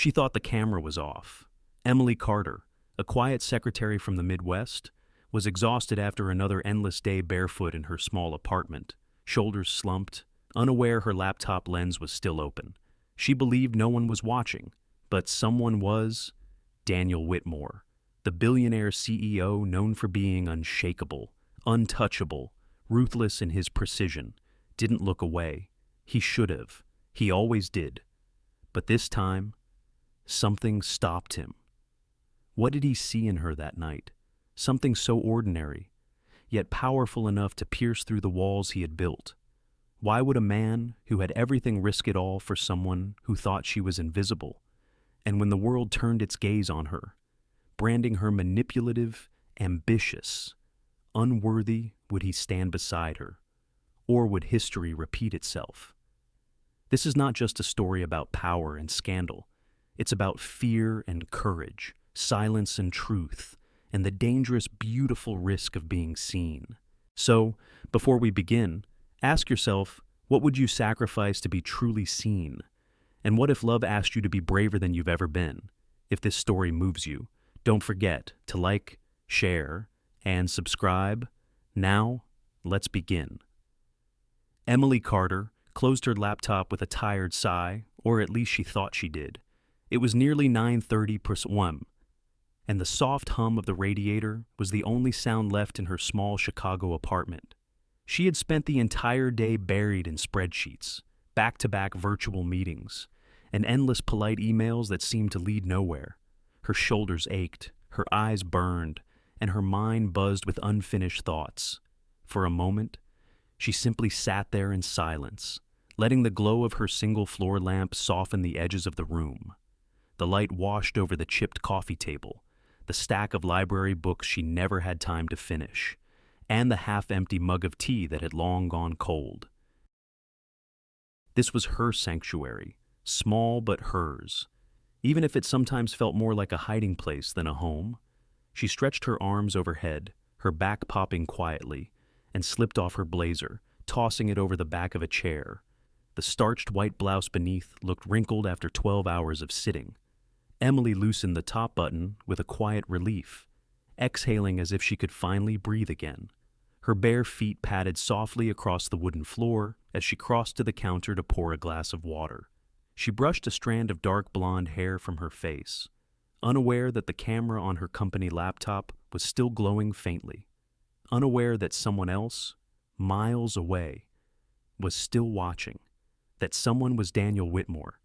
She thought the camera was off. Emily Carter, a quiet secretary from the Midwest, was exhausted after another endless day barefoot in her small apartment, shoulders slumped, unaware her laptop lens was still open. She believed no one was watching, but someone was. Daniel Whitmore, the billionaire CEO known for being unshakable, untouchable, ruthless in his precision, didn't look away. He should have. He always did. But this time, something stopped him. What did he see in her that night? Something so ordinary, yet powerful enough to pierce through the walls he had built. Why would a man who had everything risk it all for someone who thought she was invisible? And when the world turned its gaze on her, branding her manipulative, ambitious, unworthy, would he stand beside her? Or would history repeat itself? This is not just a story about power and scandal. It's about fear and courage, silence and truth, and the dangerous, beautiful risk of being seen. So, before we begin, ask yourself, what would you sacrifice to be truly seen? And what if love asked you to be braver than you've ever been? If this story moves you, don't forget to like, share, and subscribe. Now, let's begin. Emily Carter closed her laptop with a tired sigh, or at least she thought she did. It was nearly 9:30 p.m., and the soft hum of the radiator was the only sound left in her small Chicago apartment. She had spent the entire day buried in spreadsheets, back-to-back virtual meetings, and endless polite emails that seemed to lead nowhere. Her shoulders ached, her eyes burned, and her mind buzzed with unfinished thoughts. For a moment, she simply sat there in silence, letting the glow of her single-floor lamp soften the edges of the room. The light washed over the chipped coffee table, the stack of library books she never had time to finish, and the half-empty mug of tea that had long gone cold. This was her sanctuary, small but hers, even if it sometimes felt more like a hiding place than a home. She stretched her arms overhead, her back popping quietly, and slipped off her blazer, tossing it over the back of a chair. The starched white blouse beneath looked wrinkled after 12 hours of sitting. Emily loosened the top button with a quiet relief, exhaling as if she could finally breathe again. Her bare feet padded softly across the wooden floor as she crossed to the counter to pour a glass of water. She brushed a strand of dark blonde hair from her face, unaware that the camera on her company laptop was still glowing faintly, unaware that someone else, miles away, was still watching, that someone was Daniel Whitmore.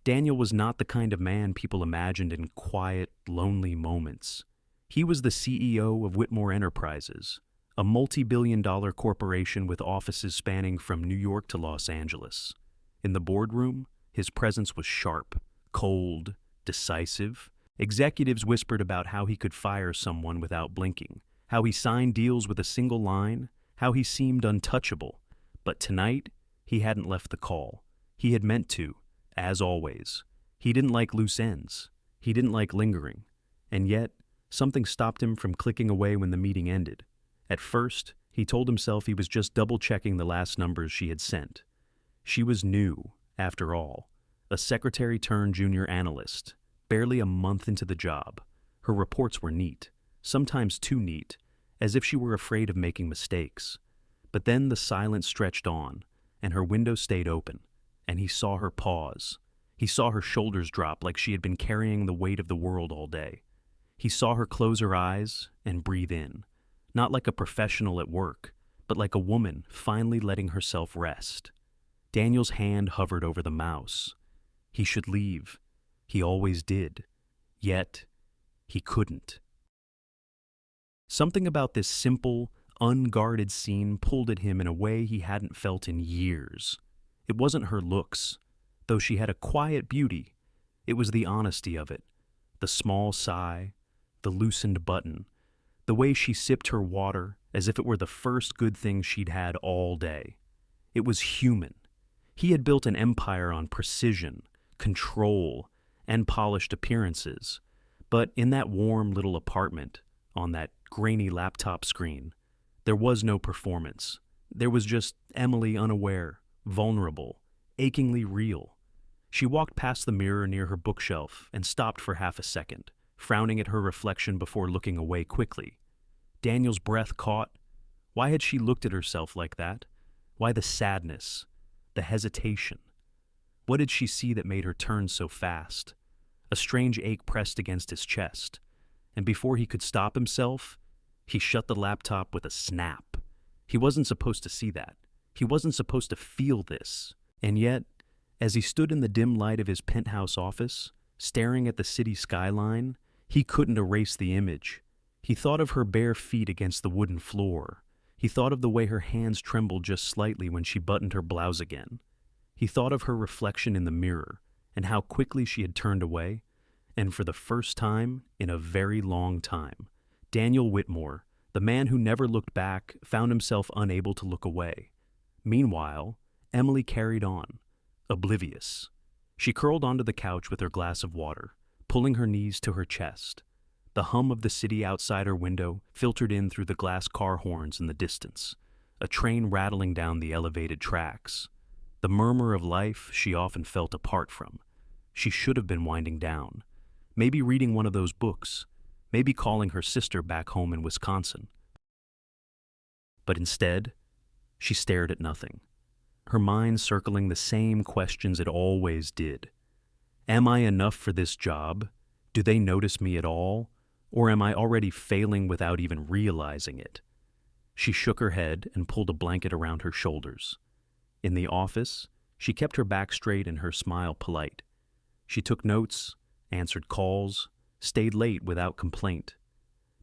Daniel was not the kind of man people imagined in quiet, lonely moments. He was the CEO of Whitmore Enterprises, a multi-billion-dollar corporation with offices spanning from New York to Los Angeles. In the boardroom, his presence was sharp, cold, decisive. Executives whispered about how he could fire someone without blinking, how he signed deals with a single line, how he seemed untouchable. But tonight, he hadn't left the call. He had meant to, as always. He didn't like loose ends. He didn't like lingering. And yet, something stopped him from clicking away when the meeting ended. At first, he told himself he was just double-checking the last numbers she had sent. She was new, after all, a secretary-turned-junior analyst, barely a month into the job. Her reports were neat, sometimes too neat, as if she were afraid of making mistakes. But then the silence stretched on, and her window stayed open, and he saw her pause. He saw her shoulders drop like she had been carrying the weight of the world all day. He saw her close her eyes and breathe in, not like a professional at work, but like a woman finally letting herself rest. Daniel's hand hovered over the mouse. He should leave. He always did. Yet, he couldn't. Something about this simple, unguarded scene pulled at him in a way he hadn't felt in years. It wasn't her looks, though she had a quiet beauty. It was the honesty of it, the small sigh, the loosened button, the way she sipped her water as if it were the first good thing she'd had all day. It was human. He had built an empire on precision, control, and polished appearances. But in that warm little apartment, on that grainy laptop screen, there was no performance. There was just Emily unaware, vulnerable, achingly real. She walked past the mirror near her bookshelf and stopped for half a second, frowning at her reflection before looking away quickly. Daniel's breath caught. Why had she looked at herself like that? Why the sadness, the hesitation? What did she see that made her turn so fast? A strange ache pressed against his chest, and before he could stop himself, he shut the laptop with a snap. He wasn't supposed to see that. He wasn't supposed to feel this. And yet, as he stood in the dim light of his penthouse office, staring at the city skyline, he couldn't erase the image. He thought of her bare feet against the wooden floor. He thought of the way her hands trembled just slightly when she buttoned her blouse again. He thought of her reflection in the mirror and how quickly she had turned away. And for the first time in a very long time, Daniel Whitmore, the man who never looked back, found himself unable to look away. Meanwhile, Emily carried on, oblivious. She curled onto the couch with her glass of water, pulling her knees to her chest. The hum of the city outside her window filtered in through the glass car horns in the distance, a train rattling down the elevated tracks. The murmur of life she often felt apart from. She should have been winding down, maybe reading one of those books, maybe calling her sister back home in Wisconsin. But instead, she stared at nothing, her mind circling the same questions it always did. Am I enough for this job? Do they notice me at all? Or am I already failing without even realizing it? She shook her head and pulled a blanket around her shoulders. In the office, she kept her back straight and her smile polite. She took notes, answered calls, stayed late without complaint.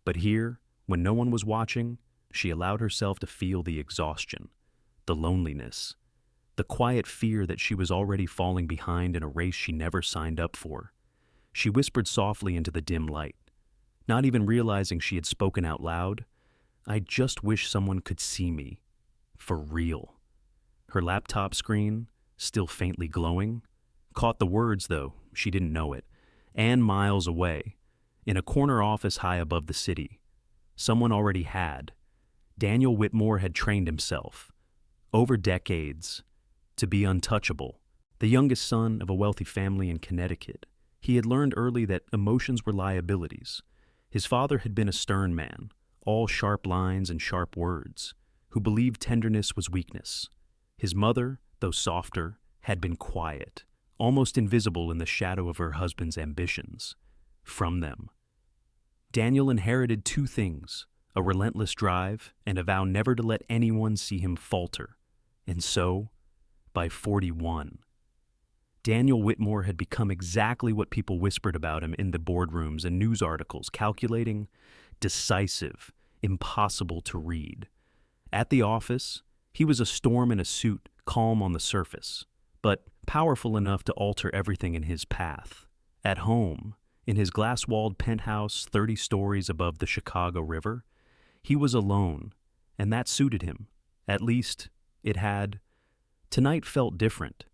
But here, when no one was watching, she allowed herself to feel the exhaustion, the loneliness, the quiet fear that she was already falling behind in a race she never signed up for. She whispered softly into the dim light, not even realizing she had spoken out loud. I just wish someone could see me. For real. Her laptop screen, still faintly glowing, caught the words, though she didn't know it, and miles away, in a corner office high above the city. Someone already had. Daniel Whitmore had trained himself, over decades, to be untouchable. The youngest son of a wealthy family in Connecticut, he had learned early that emotions were liabilities. His father had been a stern man, all sharp lines and sharp words, who believed tenderness was weakness. His mother, though softer, had been quiet, almost invisible in the shadow of her husband's ambitions. From them, Daniel inherited two things: a relentless drive and a vow never to let anyone see him falter. And so, by 41, Daniel Whitmore had become exactly what people whispered about him in the boardrooms and news articles: calculating, decisive, impossible to read. At the office, he was a storm in a suit, calm on the surface, but powerful enough to alter everything in his path. At home, in his glass-walled penthouse 30 stories above the Chicago River, he was alone, and that suited him. At least, it had. Tonight felt different.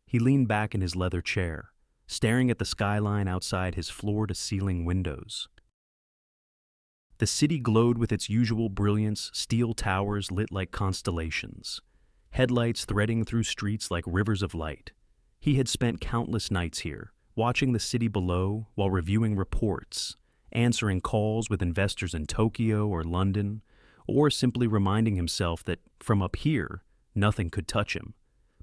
He leaned back in his leather chair, staring at the skyline outside his floor-to-ceiling windows. The city glowed with its usual brilliance, steel towers lit like constellations, headlights threading through streets like rivers of light. He had spent countless nights here, watching the city below while reviewing reports, answering calls with investors in Tokyo or London, or simply reminding himself that from up here, nothing could touch him.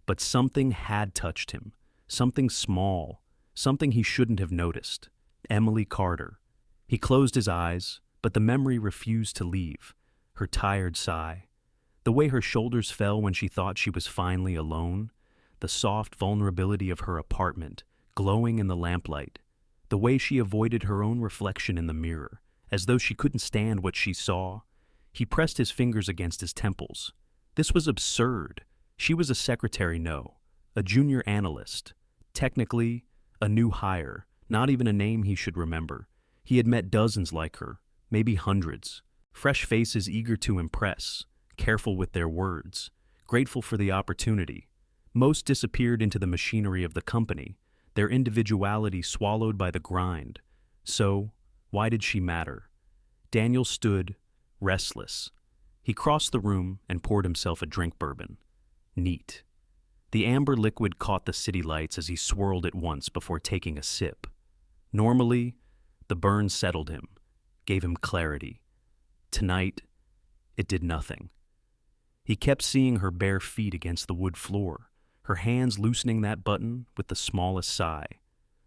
But something had touched him, something small, something he shouldn't have noticed. Emily Carter. He closed his eyes, but the memory refused to leave. Her tired sigh, the way her shoulders fell when she thought she was finally alone, the soft vulnerability of her apartment, glowing in the lamplight, the way she avoided her own reflection in the mirror, as though she couldn't stand what she saw. He pressed his fingers against his temples. This was absurd. She was a secretary, no, a junior analyst. Technically, a new hire, not even a name he should remember. He had met dozens like her, maybe hundreds. Fresh faces eager to impress, careful with their words, grateful for the opportunity. Most disappeared into the machinery of the company, their individuality swallowed by the grind. So, why did she matter? Daniel stood, restless. He crossed the room and poured himself a drink bourbon. Neat. The amber liquid caught the city lights as he swirled it once before taking a sip. Normally, the burn settled him, gave him clarity. Tonight, it did nothing. He kept seeing her bare feet against the wood floor, her hands loosening that button with the smallest sigh,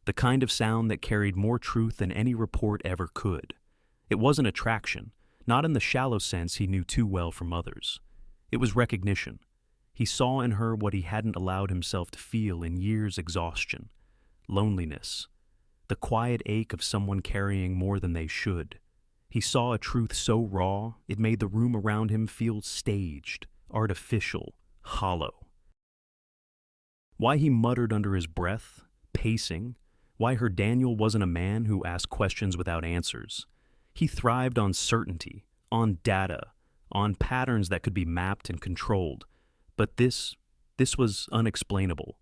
the kind of sound that carried more truth than any report ever could. It wasn't attraction, not in the shallow sense he knew too well from others. It was recognition. He saw in her what he hadn't allowed himself to feel in years' exhaustion, loneliness, the quiet ache of someone carrying more than they should. He saw a truth so raw, it made the room around him feel staged, artificial, hollow. Why he muttered under his breath, pacing, why her Daniel wasn't a man who asked questions without answers. He thrived on certainty, on data, on patterns that could be mapped and controlled. But this was unexplainable.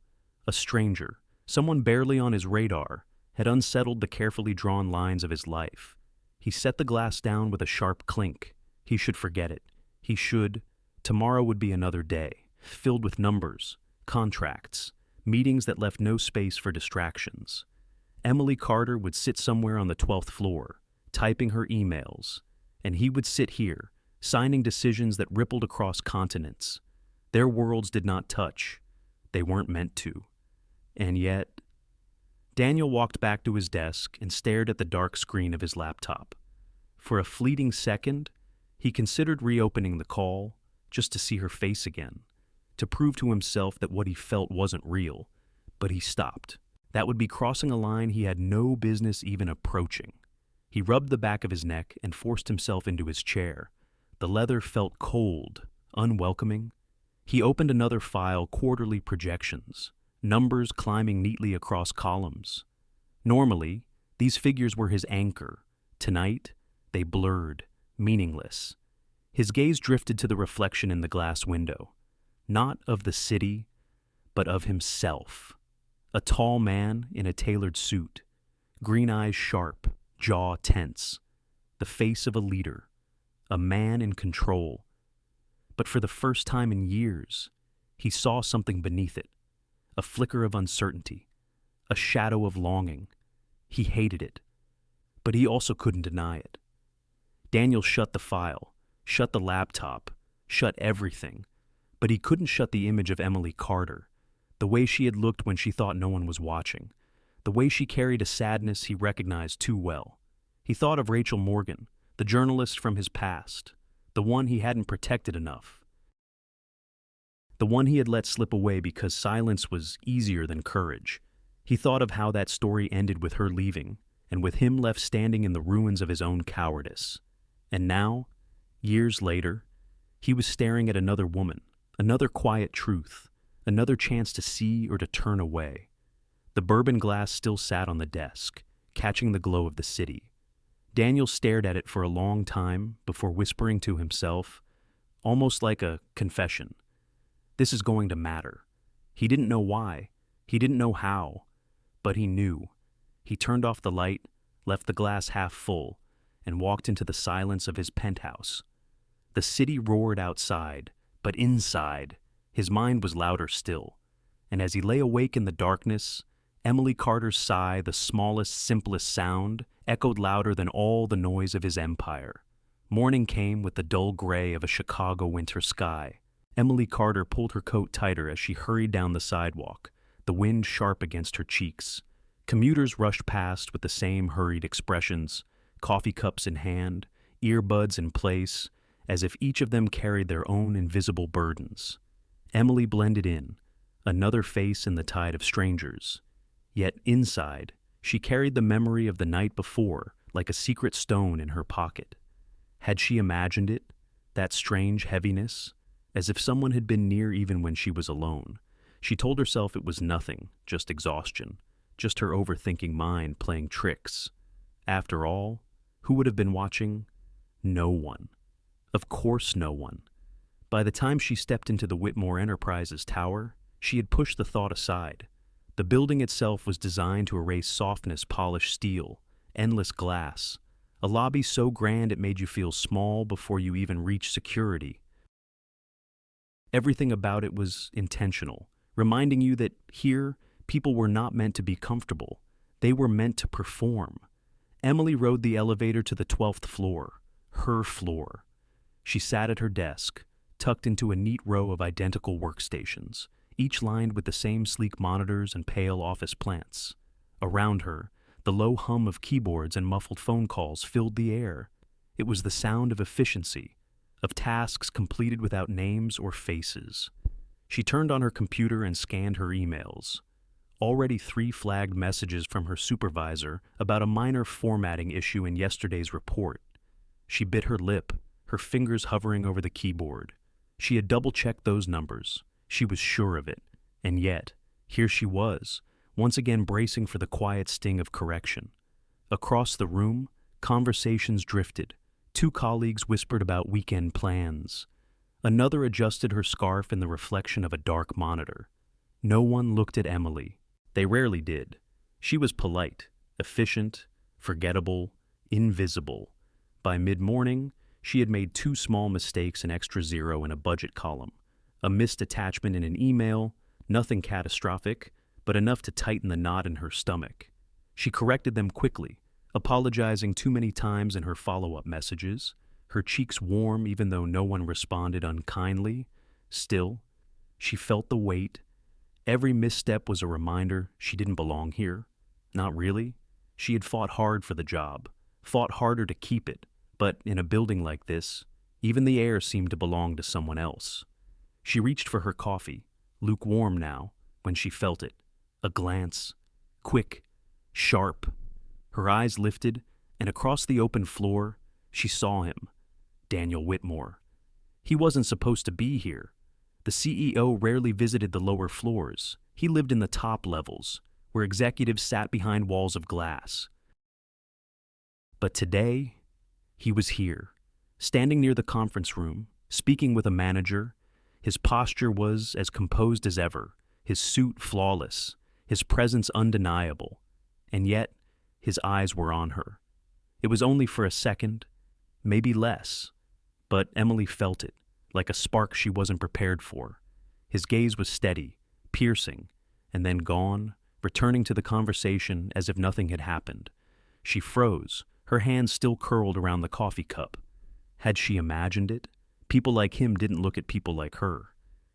A stranger, someone barely on his radar, had unsettled the carefully drawn lines of his life. He set the glass down with a sharp clink. He should forget it. Tomorrow would be another day, filled with numbers, contracts, meetings that left no space for distractions. Emily Carter would sit somewhere on the 12th floor, typing her emails, and he would sit here, signing decisions that rippled across continents. Their worlds did not touch. They weren't meant to. And yet, Daniel walked back to his desk and stared at the dark screen of his laptop. For a fleeting second, he considered reopening the call just to see her face again, to prove to himself that what he felt wasn't real. But he stopped. That would be crossing a line he had no business even approaching. He rubbed the back of his neck and forced himself into his chair. The leather felt cold, unwelcoming. He opened another file, quarterly projections, numbers climbing neatly across columns. Normally, these figures were his anchor. Tonight, they blurred, meaningless. His gaze drifted to the reflection in the glass window, not of the city, but of himself. A tall man in a tailored suit, green eyes sharp, jaw tense, the face of a leader, a man in control. But for the first time in years, he saw something beneath it, a flicker of uncertainty, a shadow of longing. He hated it, but he also couldn't deny it. Daniel shut the file, shut the laptop, shut everything, but he couldn't shut the image of Emily Carter, the way she had looked when she thought no one was watching, the way she carried a sadness he recognized too well. He thought of Rachel Morgan, the journalist from his past, the one he hadn't protected enough, the one he had let slip away because silence was easier than courage. He thought of how that story ended with her leaving, and with him left standing in the ruins of his own cowardice. And now, years later, he was staring at another woman, another quiet truth, another chance to see or to turn away. The bourbon glass still sat on the desk, catching the glow of the city. Daniel stared at it for a long time before whispering to himself, almost like a confession, "This is going to matter." He didn't know why, he didn't know how, but he knew. He turned off the light, left the glass half full, and walked into the silence of his penthouse. The city roared outside, but inside, his mind was louder still. And as he lay awake in the darkness, Emily Carter's sigh, the smallest, simplest sound, echoed louder than all the noise of his empire. Morning came with the dull gray of a Chicago winter sky. Emily Carter pulled her coat tighter as she hurried down the sidewalk, the wind sharp against her cheeks. Commuters rushed past with the same hurried expressions, coffee cups in hand, earbuds in place, as if each of them carried their own invisible burdens. Emily blended in, another face in the tide of strangers. Yet inside, she carried the memory of the night before like a secret stone in her pocket. Had she imagined it, that strange heaviness, as if someone had been near even when she was alone? She told herself it was nothing, just exhaustion, just her overthinking mind playing tricks. After all, who would have been watching? No one. Of course no one. By the time she stepped into the Whitmore Enterprises tower, she had pushed the thought aside. The building itself was designed to erase softness, polished steel, endless glass, a lobby so grand it made you feel small before you even reached security. Everything about it was intentional, reminding you that here, people were not meant to be comfortable. They were meant to perform. Emily rode the elevator to the 12th floor, her floor. She sat at her desk, tucked into a neat row of identical workstations, each lined with the same sleek monitors and pale office plants. Around her, the low hum of keyboards and muffled phone calls filled the air. It was the sound of efficiency, of tasks completed without names or faces. She turned on her computer and scanned her emails. Already 3 flagged messages from her supervisor about a minor formatting issue in yesterday's report. She bit her lip, her fingers hovering over the keyboard. She had double-checked those numbers. She was sure of it. And yet, here she was, once again bracing for the quiet sting of correction. Across the room, conversations drifted. 2 colleagues whispered about weekend plans. Another adjusted her scarf in the reflection of a dark monitor. No one looked at Emily. They rarely did. She was polite, efficient, forgettable, invisible. By mid-morning, she had made 2 small mistakes, an extra zero in a budget column, a missed attachment in an email, nothing catastrophic, but enough to tighten the knot in her stomach. She corrected them quickly, apologizing too many times in her follow-up messages, her cheeks warm even though no one responded unkindly. Still, she felt the weight. Every misstep was a reminder she didn't belong here. Not really. She had fought hard for the job, fought harder to keep it, but in a building like this, even the air seemed to belong to someone else. She reached for her coffee, lukewarm now, when she felt it. A glance, quick, sharp. Her eyes lifted, and across the open floor, she saw him, Daniel Whitmore. He wasn't supposed to be here. The CEO rarely visited the lower floors. He lived in the top levels, where executives sat behind walls of glass. But today, he was here, standing near the conference room, speaking with a manager. His posture was as composed as ever, his suit flawless, his presence undeniable, and yet his eyes were on her. It was only for a second, maybe less, but Emily felt it, like a spark she wasn't prepared for. His gaze was steady, piercing, and then gone, returning to the conversation as if nothing had happened. She froze, her hands still curled around the coffee cup. Had she imagined it? People like him didn't look at people like her.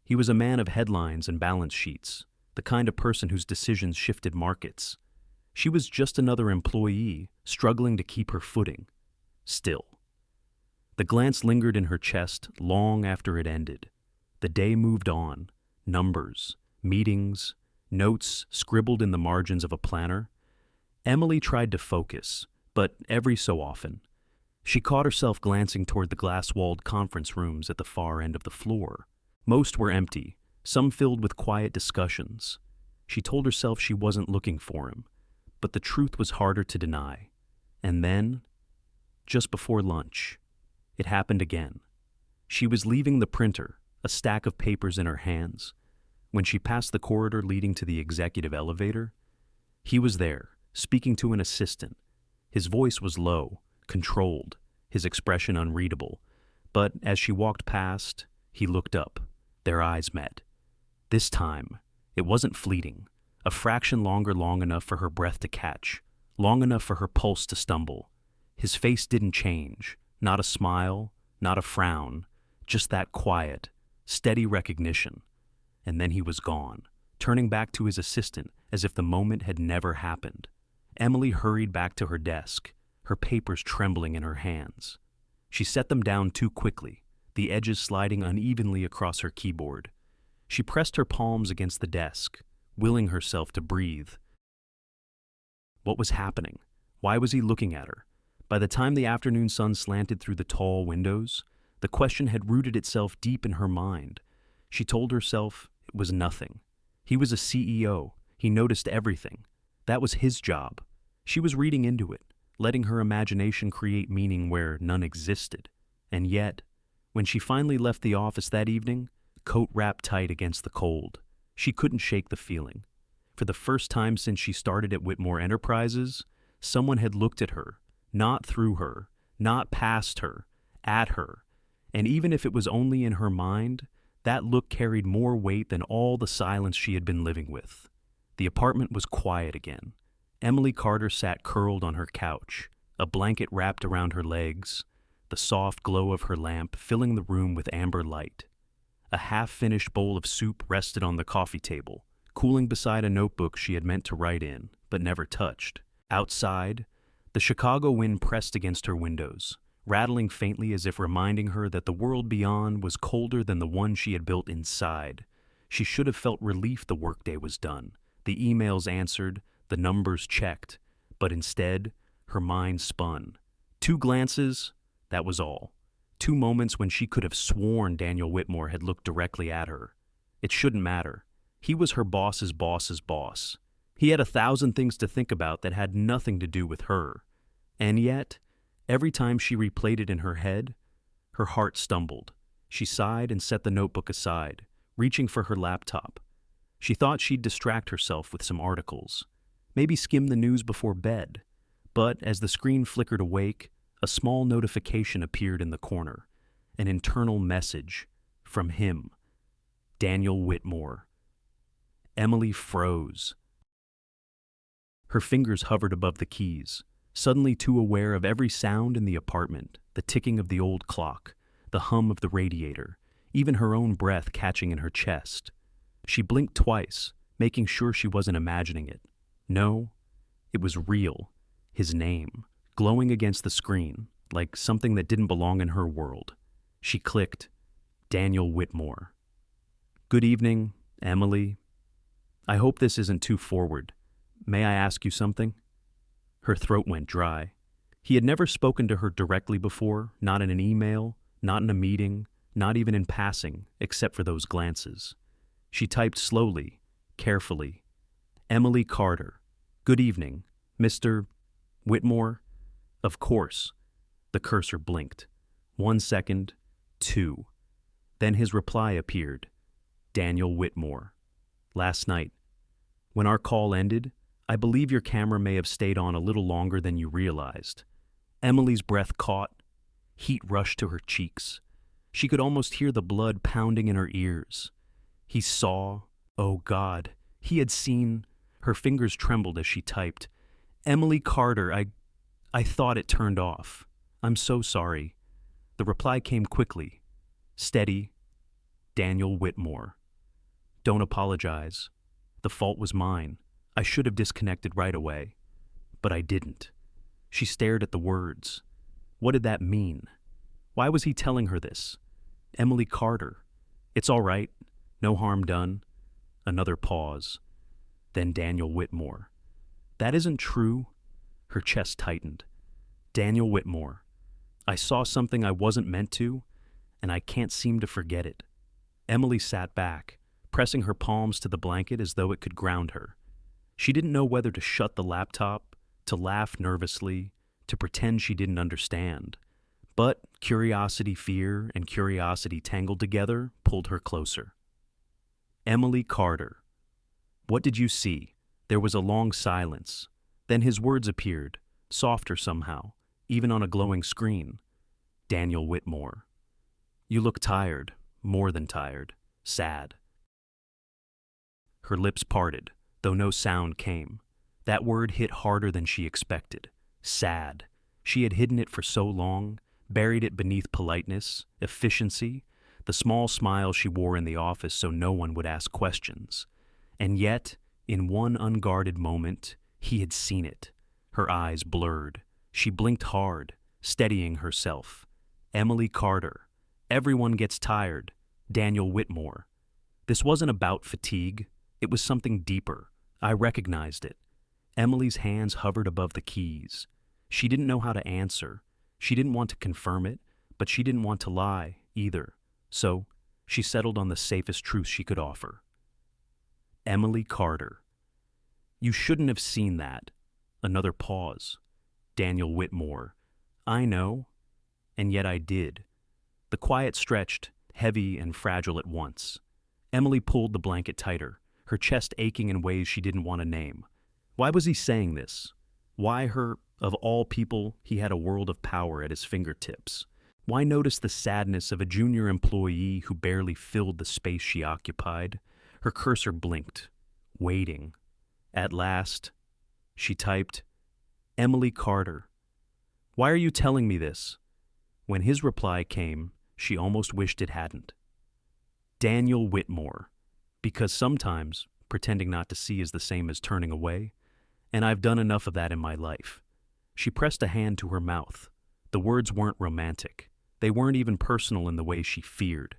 He was a man of headlines and balance sheets, the kind of person whose decisions shifted markets. She was just another employee, struggling to keep her footing. Still. The glance lingered in her chest long after it ended. The day moved on. Numbers, meetings, notes scribbled in the margins of a planner. Emily tried to focus, but every so often, she caught herself glancing toward the glass-walled conference rooms at the far end of the floor. Most were empty, some filled with quiet discussions. She told herself she wasn't looking for him, but the truth was harder to deny. And then, just before lunch, it happened again. She was leaving the printer, a stack of papers in her hands. When she passed the corridor leading to the executive elevator, he was there, speaking to an assistant. His voice was low, controlled, his expression unreadable. But as she walked past, he looked up. Their eyes met. This time, it wasn't fleeting, a fraction longer, long enough for her breath to catch, long enough for her pulse to stumble. His face didn't change, not a smile, not a frown, just that quiet, steady recognition. And then he was gone, turning back to his assistant as if the moment had never happened. Emily hurried back to her desk, her papers trembling in her hands. She set them down too quickly, the edges sliding unevenly across her keyboard. She pressed her palms against the desk, willing herself to breathe. What was happening? Why was he looking at her? By the time the afternoon sun slanted through the tall windows, the question had rooted itself deep in her mind. She told herself it was nothing. He was a CEO. He noticed everything. That was his job. She was reading into it, letting her imagination create meaning where none existed. And yet, when she finally left the office that evening, coat wrapped tight against the cold, she couldn't shake the feeling. For the first time since she started at Whitmore Enterprises, someone had looked at her, not through her, not past her, at her. And even if it was only in her mind, That look carried more weight than all the silence she had been living with. The apartment was quiet again. Emily Carter sat curled on her couch, a blanket wrapped around her legs, the soft glow of her lamp filling the room with amber light. A half-finished bowl of soup rested on the coffee table, cooling beside a notebook she had meant to write in, but never touched. Outside, the Chicago wind pressed against her windows, rattling faintly as if reminding her that the world beyond was colder than the one she had built inside. She should have felt relief the workday was done, the emails answered, the numbers checked, but instead, her mind spun. 2 glances, that was all. 2 moments when she could have sworn Daniel Whitmore had looked directly at her. It shouldn't matter. He was her boss's boss's boss. He had 1,000 things to think about that had nothing to do with her. And yet, every time she replayed it in her head, her heart stumbled. She sighed and set the notebook aside, reaching for her laptop. She thought she'd distract herself with some articles, maybe skim the news before bed. But as the screen flickered awake, a small notification appeared in the corner, an internal message from him, Daniel Whitmore. Emily froze. Her fingers hovered above the keys, suddenly too aware of every sound in the apartment, the ticking of the old clock, the hum of the radiator, even her own breath catching in her chest. She blinked twice, making sure she wasn't imagining it. No, it was real. His name, glowing against the screen, like something that didn't belong in her world. She clicked, Daniel Whitmore. Good evening, Emily. I hope this isn't too forward. May I ask you something? Her throat went dry. He had never spoken to her directly before, not in an email, not in a meeting, not even in passing, except for those glances. She typed slowly, carefully. Emily Carter. Good evening, Mr. Whitmore? Of course. The cursor blinked. 1 second, 2. Then his reply appeared. Daniel Whitmore. Last night. When our call ended, I believe your camera may have stayed on a little longer than you realized. Emily's breath caught. Heat rushed to her cheeks. She could almost hear the blood pounding in her ears. He saw, oh God, he had seen. Her fingers trembled as she typed. Emily Carter, I thought it turned off. I'm so sorry. The reply came quickly. Steady, Daniel Whitmore. Don't apologize. The fault was mine. I should have disconnected right away. But I didn't. She stared at the words. What did that mean? Why was he telling her this? Emily Carter. It's all right. No harm done. Another pause. Then Daniel Whitmore. That isn't true. Her chest tightened. Daniel Whitmore. I saw something I wasn't meant to, and I can't seem to forget it. Emily sat back, pressing her palms to the blanket as though it could ground her. She didn't know whether to shut the laptop, to laugh nervously, to pretend she didn't understand. But curiosity, fear, and curiosity tangled together pulled her closer. Emily Carter. What did you see? There was a long silence. Then his words appeared, softer somehow, even on a glowing screen. Daniel Whitmore. You look tired, more than tired, sad. Her lips parted, though no sound came. That word hit harder than she expected. Sad. She had hidden it for so long, buried it beneath politeness, efficiency, the small smile she wore in the office so no one would ask questions. And yet, in one unguarded moment, he had seen it. Her eyes blurred. She blinked hard, steadying herself. Emily Carter. Everyone gets tired. Daniel Whitmore. This wasn't about fatigue. It was something deeper. I recognized it. Emily's hands hovered above the keys. She didn't know how to answer. She didn't want to confirm it, but she didn't want to lie either. So, she settled on the safest truth she could offer. Emily Carter. You shouldn't have seen that. Another pause. Daniel Whitmore. I know, and yet I did. The quiet stretched, heavy and fragile at once. Emily pulled the blanket tighter, her chest aching in ways she didn't want to name. Why was he saying this? Why her? Of all people, he had a world of power at his fingertips. Why notice the sadness of a junior employee who barely filled the space she occupied? Her cursor blinked, waiting. At last, she typed, Emily Carter. Why are you telling me this? When his reply came, she almost wished it hadn't. Daniel Whitmore. Because sometimes pretending not to see is the same as turning away, and I've done enough of that in my life. She pressed a hand to her mouth. The words weren't romantic. They weren't even personal in the way she feared.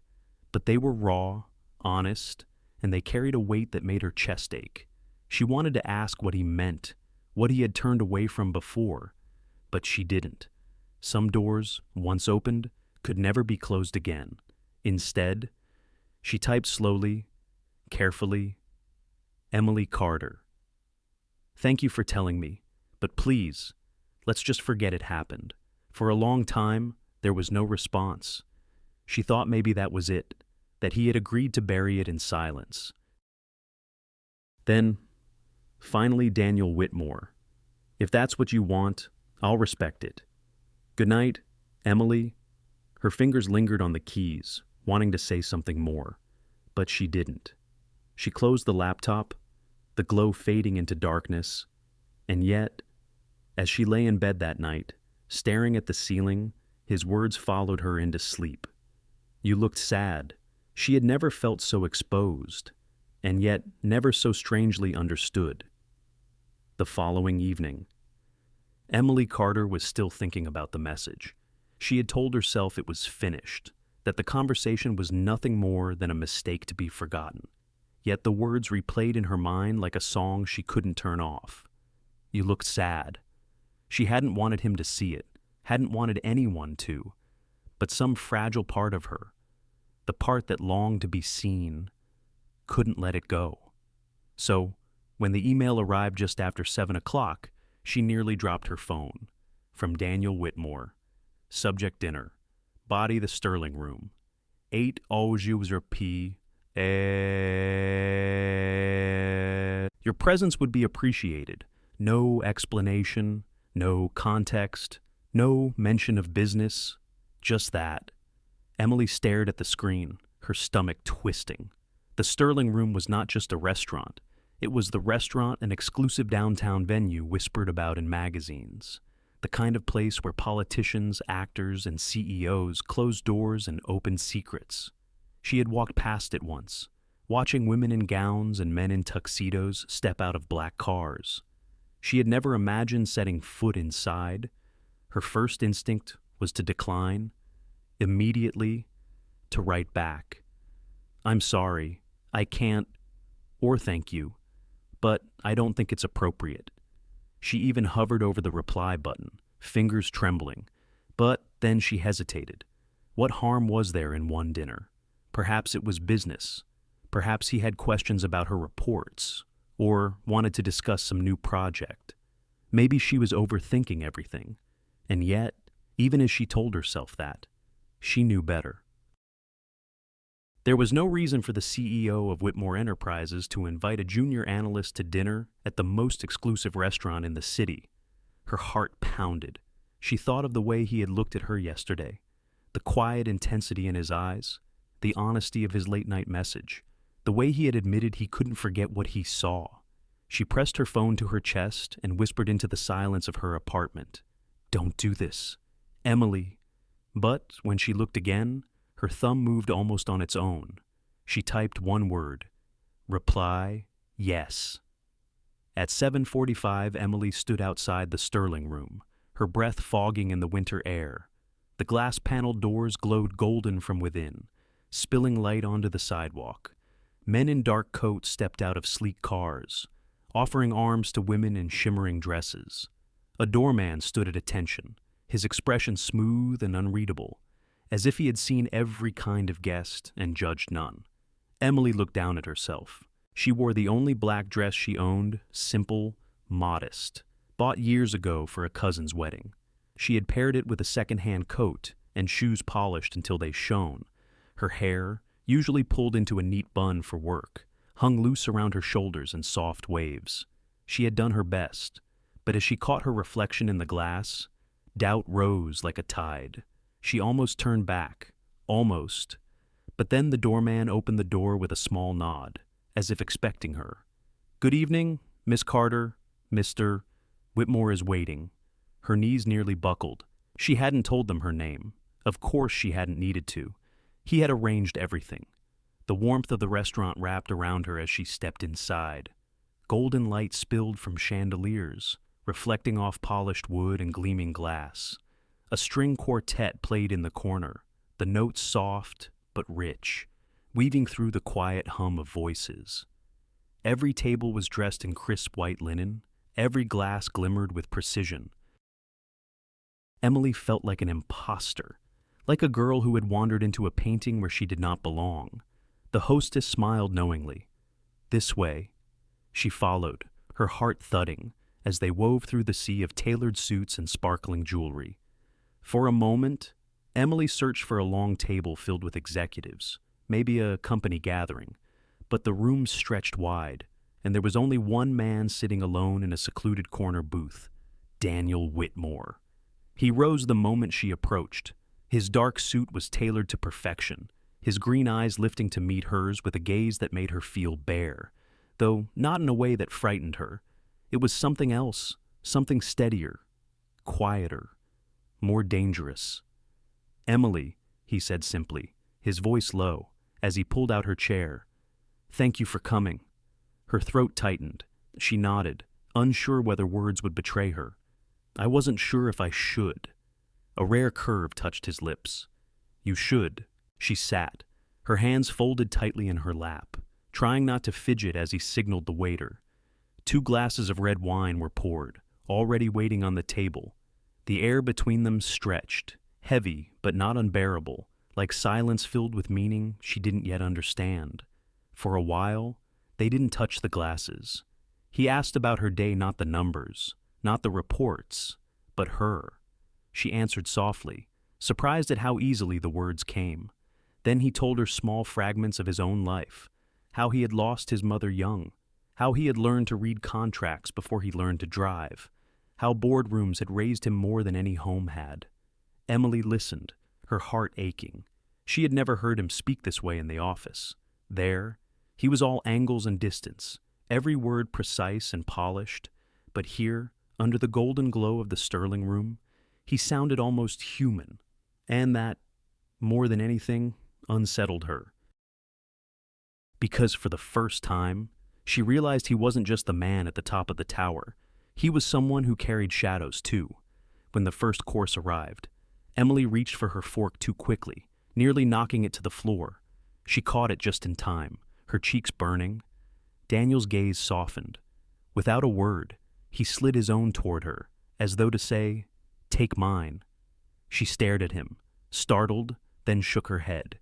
But they were raw, honest, and they carried a weight that made her chest ache. She wanted to ask what he meant, what he had turned away from before, but she didn't. Some doors, once opened, could never be closed again. Instead, she typed slowly, carefully, Emily Carter. Thank you for telling me, but please, let's just forget it happened. For a long time, there was no response. She thought maybe that was it, that he had agreed to bury it in silence. Then, finally, Daniel Whitmore. If that's what you want, I'll respect it. Good night, Emily. Her fingers lingered on the keys, wanting to say something more, but she didn't. She closed the laptop, the glow fading into darkness, and yet, as she lay in bed that night, staring at the ceiling, his words followed her into sleep. You looked sad. She had never felt so exposed, and yet never so strangely understood. The following evening, Emily Carter was still thinking about the message. She had told herself it was finished, that the conversation was nothing more than a mistake to be forgotten. Yet the words replayed in her mind like a song she couldn't turn off. You looked sad. She hadn't wanted him to see it, hadn't wanted anyone to, but some fragile part of her, the part that longed to be seen, couldn't let it go. So, when the email arrived just after 7 o'clock, she nearly dropped her phone. From Daniel Whitmore. Subject dinner. Body the Sterling Room. 8 Auxuser P. Your presence would be appreciated. No explanation, no context, no mention of business, just that. Emily stared at the screen, her stomach twisting. The Sterling Room was not just a restaurant. It was the restaurant and exclusive downtown venue whispered about in magazines. The kind of place where politicians, actors, and CEOs closed doors and opened secrets. She had walked past it once, watching women in gowns and men in tuxedos step out of black cars. She had never imagined setting foot inside. Her first instinct was to decline, immediately to write back. I'm sorry, I can't, or thank you, but I don't think it's appropriate. She even hovered over the reply button, fingers trembling, but then she hesitated. What harm was there in one dinner? Perhaps it was business. Perhaps he had questions about her reports, or wanted to discuss some new project. Maybe she was overthinking everything, and yet, even as she told herself that, she knew better. There was no reason for the CEO of Whitmore Enterprises to invite a junior analyst to dinner at the most exclusive restaurant in the city. Her heart pounded. She thought of the way he had looked at her yesterday, the quiet intensity in his eyes, the honesty of his late-night message, the way he had admitted he couldn't forget what he saw. She pressed her phone to her chest and whispered into the silence of her apartment, "Don't do this, Emily." But when she looked again, her thumb moved almost on its own. She typed one word, reply, yes. At 7:45, Emily stood outside the Sterling Room, her breath fogging in the winter air. The glass-paneled doors glowed golden from within, spilling light onto the sidewalk. Men in dark coats stepped out of sleek cars, offering arms to women in shimmering dresses. A doorman stood at attention, his expression smooth and unreadable, as if he had seen every kind of guest and judged none. Emily looked down at herself. She wore the only black dress she owned, simple, modest, bought years ago for a cousin's wedding. She had paired it with a second-hand coat and shoes polished until they shone. Her hair, usually pulled into a neat bun for work, hung loose around her shoulders in soft waves. She had done her best, but as she caught her reflection in the glass, doubt rose like a tide. She almost turned back. Almost. But then the doorman opened the door with a small nod, as if expecting her. "Good evening, Miss Carter, Mr. Whitmore is waiting." Her knees nearly buckled. She hadn't told them her name. Of course she hadn't needed to. He had arranged everything. The warmth of the restaurant wrapped around her as she stepped inside. Golden light spilled from chandeliers, reflecting off polished wood and gleaming glass. A string quartet played in the corner, the notes soft but rich, weaving through the quiet hum of voices. Every table was dressed in crisp white linen, every glass glimmered with precision. Emily felt like an imposter, like a girl who had wandered into a painting where she did not belong. The hostess smiled knowingly. "This way." She followed, her heart thudding, as they wove through the sea of tailored suits and sparkling jewelry. For a moment, Emily searched for a long table filled with executives, maybe a company gathering, but the room stretched wide, and there was only one man sitting alone in a secluded corner booth, Daniel Whitmore. He rose the moment she approached. His dark suit was tailored to perfection, his green eyes lifting to meet hers with a gaze that made her feel bare, though not in a way that frightened her. It was something else, something steadier, quieter, more dangerous. "Emily," he said simply, his voice low, as he pulled out her chair. "Thank you for coming." Her throat tightened. She nodded, unsure whether words would betray her. "I wasn't sure if I should." A rare curve touched his lips. "You should." She sat, her hands folded tightly in her lap, trying not to fidget as he signaled the waiter. 2 glasses of red wine were poured, already waiting on the table. The air between them stretched, heavy but not unbearable, like silence filled with meaning she didn't yet understand. For a while, they didn't touch the glasses. He asked about her day, not the numbers, not the reports, but her. She answered softly, surprised at how easily the words came. Then he told her small fragments of his own life, how he had lost his mother young, how he had learned to read contracts before he learned to drive, how boardrooms had raised him more than any home had. Emily listened, her heart aching. She had never heard him speak this way in the office. There, he was all angles and distance, every word precise and polished, but here, under the golden glow of the Sterling room, he sounded almost human, and that, more than anything, unsettled her. Because for the first time, she realized he wasn't just the man at the top of the tower. He was someone who carried shadows too. When the first course arrived, Emily reached for her fork too quickly, nearly knocking it to the floor. She caught it just in time, her cheeks burning. Daniel's gaze softened. Without a word, he slid his own toward her, as though to say, "Take mine." She stared at him, startled, then shook her head.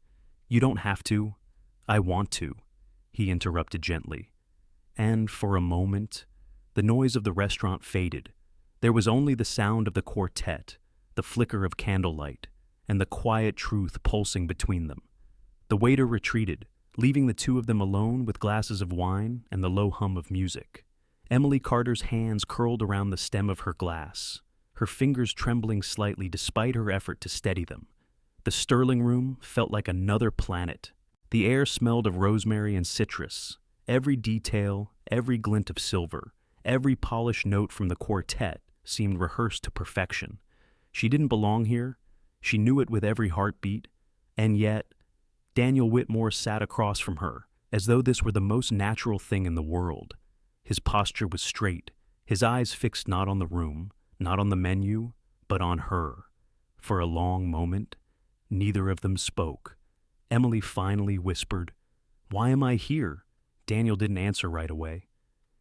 "You don't have to. I want to," he interrupted gently. And for a moment, the noise of the restaurant faded. There was only the sound of the quartet, the flicker of candlelight, and the quiet truth pulsing between them. The waiter retreated, leaving the two of them alone with glasses of wine and the low hum of music. Emily Carter's hands curled around the stem of her glass, her fingers trembling slightly despite her effort to steady them. The Sterling room felt like another planet. The air smelled of rosemary and citrus. Every detail, every glint of silver, every polished note from the quartet seemed rehearsed to perfection. She didn't belong here. She knew it with every heartbeat. And yet, Daniel Whitmore sat across from her, as though this were the most natural thing in the world. His posture was straight, his eyes fixed not on the room, not on the menu, but on her. For a long moment, neither of them spoke. Emily finally whispered, "Why am I here?" Daniel didn't answer right away.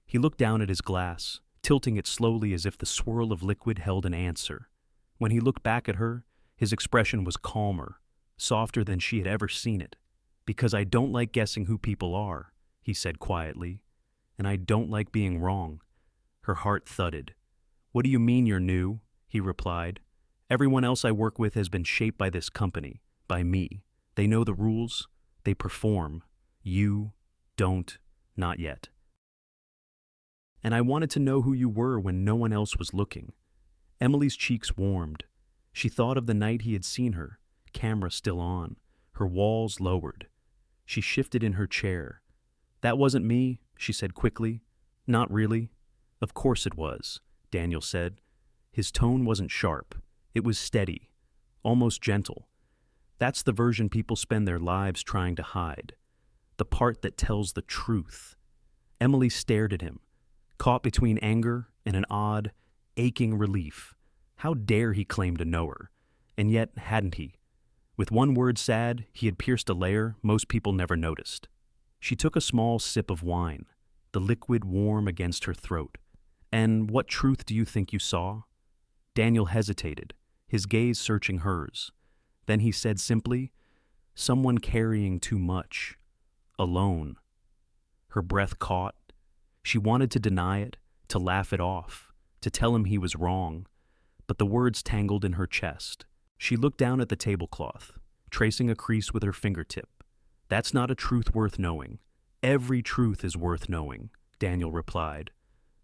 He looked down at his glass, tilting it slowly as if the swirl of liquid held an answer. When he looked back at her, his expression was calmer, softer than she had ever seen it. "Because I don't like guessing who people are," he said quietly, "and I don't like being wrong." Her heart thudded. "What do you mean you're new?" he replied. "Everyone else I work with has been shaped by this company, by me. They know the rules, they perform. You don't, not yet. And I wanted to know who you were when no one else was looking." Emily's cheeks warmed. She thought of the night he had seen her, camera still on, her walls lowered. She shifted in her chair. "That wasn't me," she said quickly. "Not really." "Of course it was," Daniel said. His tone wasn't sharp. It was steady, almost gentle. That's the version people spend their lives trying to hide. The part that tells the truth. Emily stared at him, caught between anger and an odd, aching relief. How dare he claim to know her? And yet, hadn't he? With one word sad, he had pierced a layer most people never noticed. She took a small sip of wine, the liquid warm against her throat. "And what truth do you think you saw?" Daniel hesitated, his gaze searching hers. Then he said simply, "Someone carrying too much. Alone." Her breath caught. She wanted to deny it, to laugh it off, to tell him he was wrong, but the words tangled in her chest. She looked down at the tablecloth, tracing a crease with her fingertip. "That's not a truth worth knowing. Every truth is worth knowing," Daniel replied.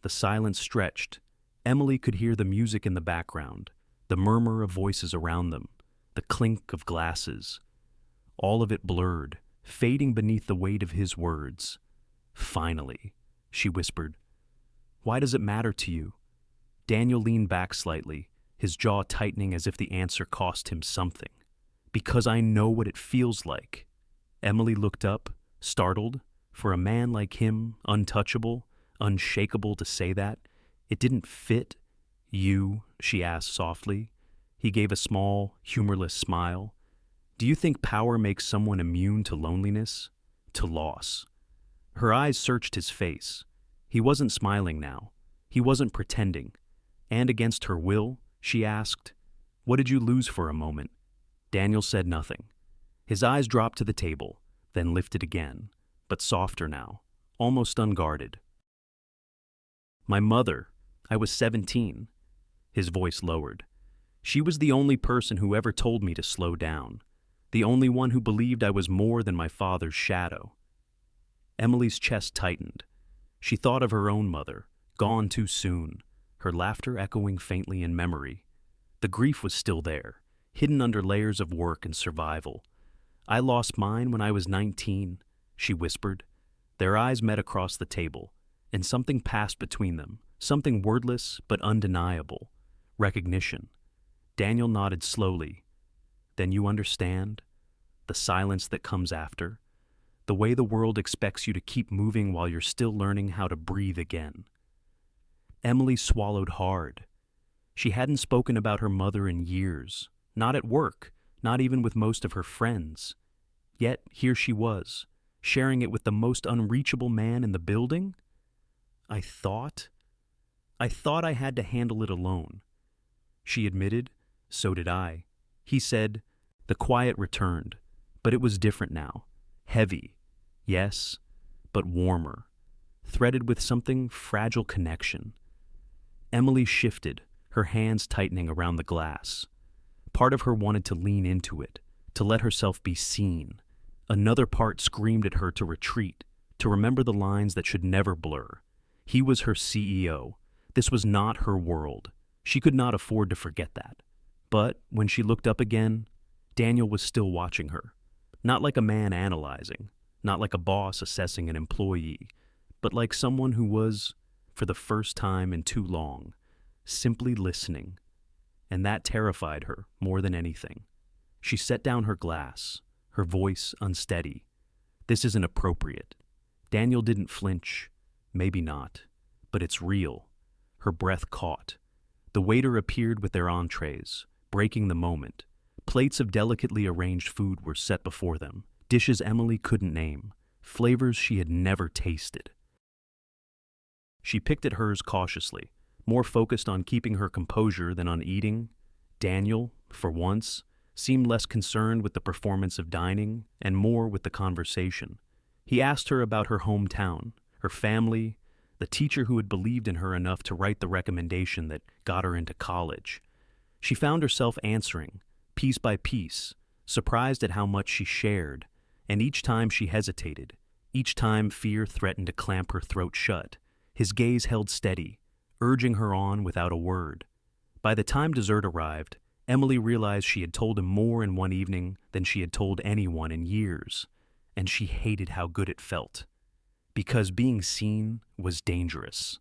The silence stretched. Emily could hear the music in the background, the murmur of voices around them, the clink of glasses. All of it blurred, fading beneath the weight of his words. "Finally," she whispered. "Why does it matter to you?" Daniel leaned back slightly, his jaw tightening as if the answer cost him something. "Because I know what it feels like." Emily looked up, startled. For a man like him, untouchable, unshakable to say that, it didn't fit. "You?" she asked softly. He gave a small, humorless smile. "Do you think power makes someone immune to loneliness? To loss?" Her eyes searched his face. He wasn't smiling now. He wasn't pretending. And against her will, she asked, "What did you lose for a moment?" Daniel said nothing. His eyes dropped to the table, then lifted again, but softer now, almost unguarded. "My mother. I was 17. His voice lowered. "She was the only person who ever told me to slow down. The only one who believed I was more than my father's shadow." Emily's chest tightened. She thought of her own mother, gone too soon, her laughter echoing faintly in memory. The grief was still there, hidden under layers of work and survival. "I lost mine when I was 19, she whispered. Their eyes met across the table, and something passed between them, something wordless but undeniable. Recognition. Daniel nodded slowly. "Then you understand? The silence that comes after? The way the world expects you to keep moving while you're still learning how to breathe again." Emily swallowed hard. She hadn't spoken about her mother in years, not at work, not even with most of her friends. Yet here she was, sharing it with the most unreachable man in the building? I thought I had to handle it alone." She admitted, "So did I." He said, the quiet returned, but it was different now. Heavy, yes, but warmer, threaded with something fragile connection. Emily shifted, her hands tightening around the glass. Part of her wanted to lean into it, to let herself be seen. Another part screamed at her to retreat, to remember the lines that should never blur. He was her CEO. This was not her world. She could not afford to forget that. But when she looked up again, Daniel was still watching her. Not like a man analyzing, not like a boss assessing an employee, but like someone who was, for the first time in too long, simply listening. And that terrified her more than anything. She set down her glass, her voice unsteady. "This isn't appropriate." Daniel didn't flinch. Maybe not. But it's real. Her breath caught. The waiter appeared with their entrees, breaking the moment. Plates of delicately arranged food were set before them, dishes Emily couldn't name, flavors she had never tasted. She picked at hers cautiously, more focused on keeping her composure than on eating. Daniel, for once, seemed less concerned with the performance of dining and more with the conversation. He asked her about her hometown, her family, the teacher who had believed in her enough to write the recommendation that got her into college. She found herself answering, piece by piece, surprised at how much she shared, and each time she hesitated, each time fear threatened to clamp her throat shut. His gaze held steady, urging her on without a word. By the time dessert arrived, Emily realized she had told him more in one evening than she had told anyone in years, and she hated how good it felt, because being seen was dangerous.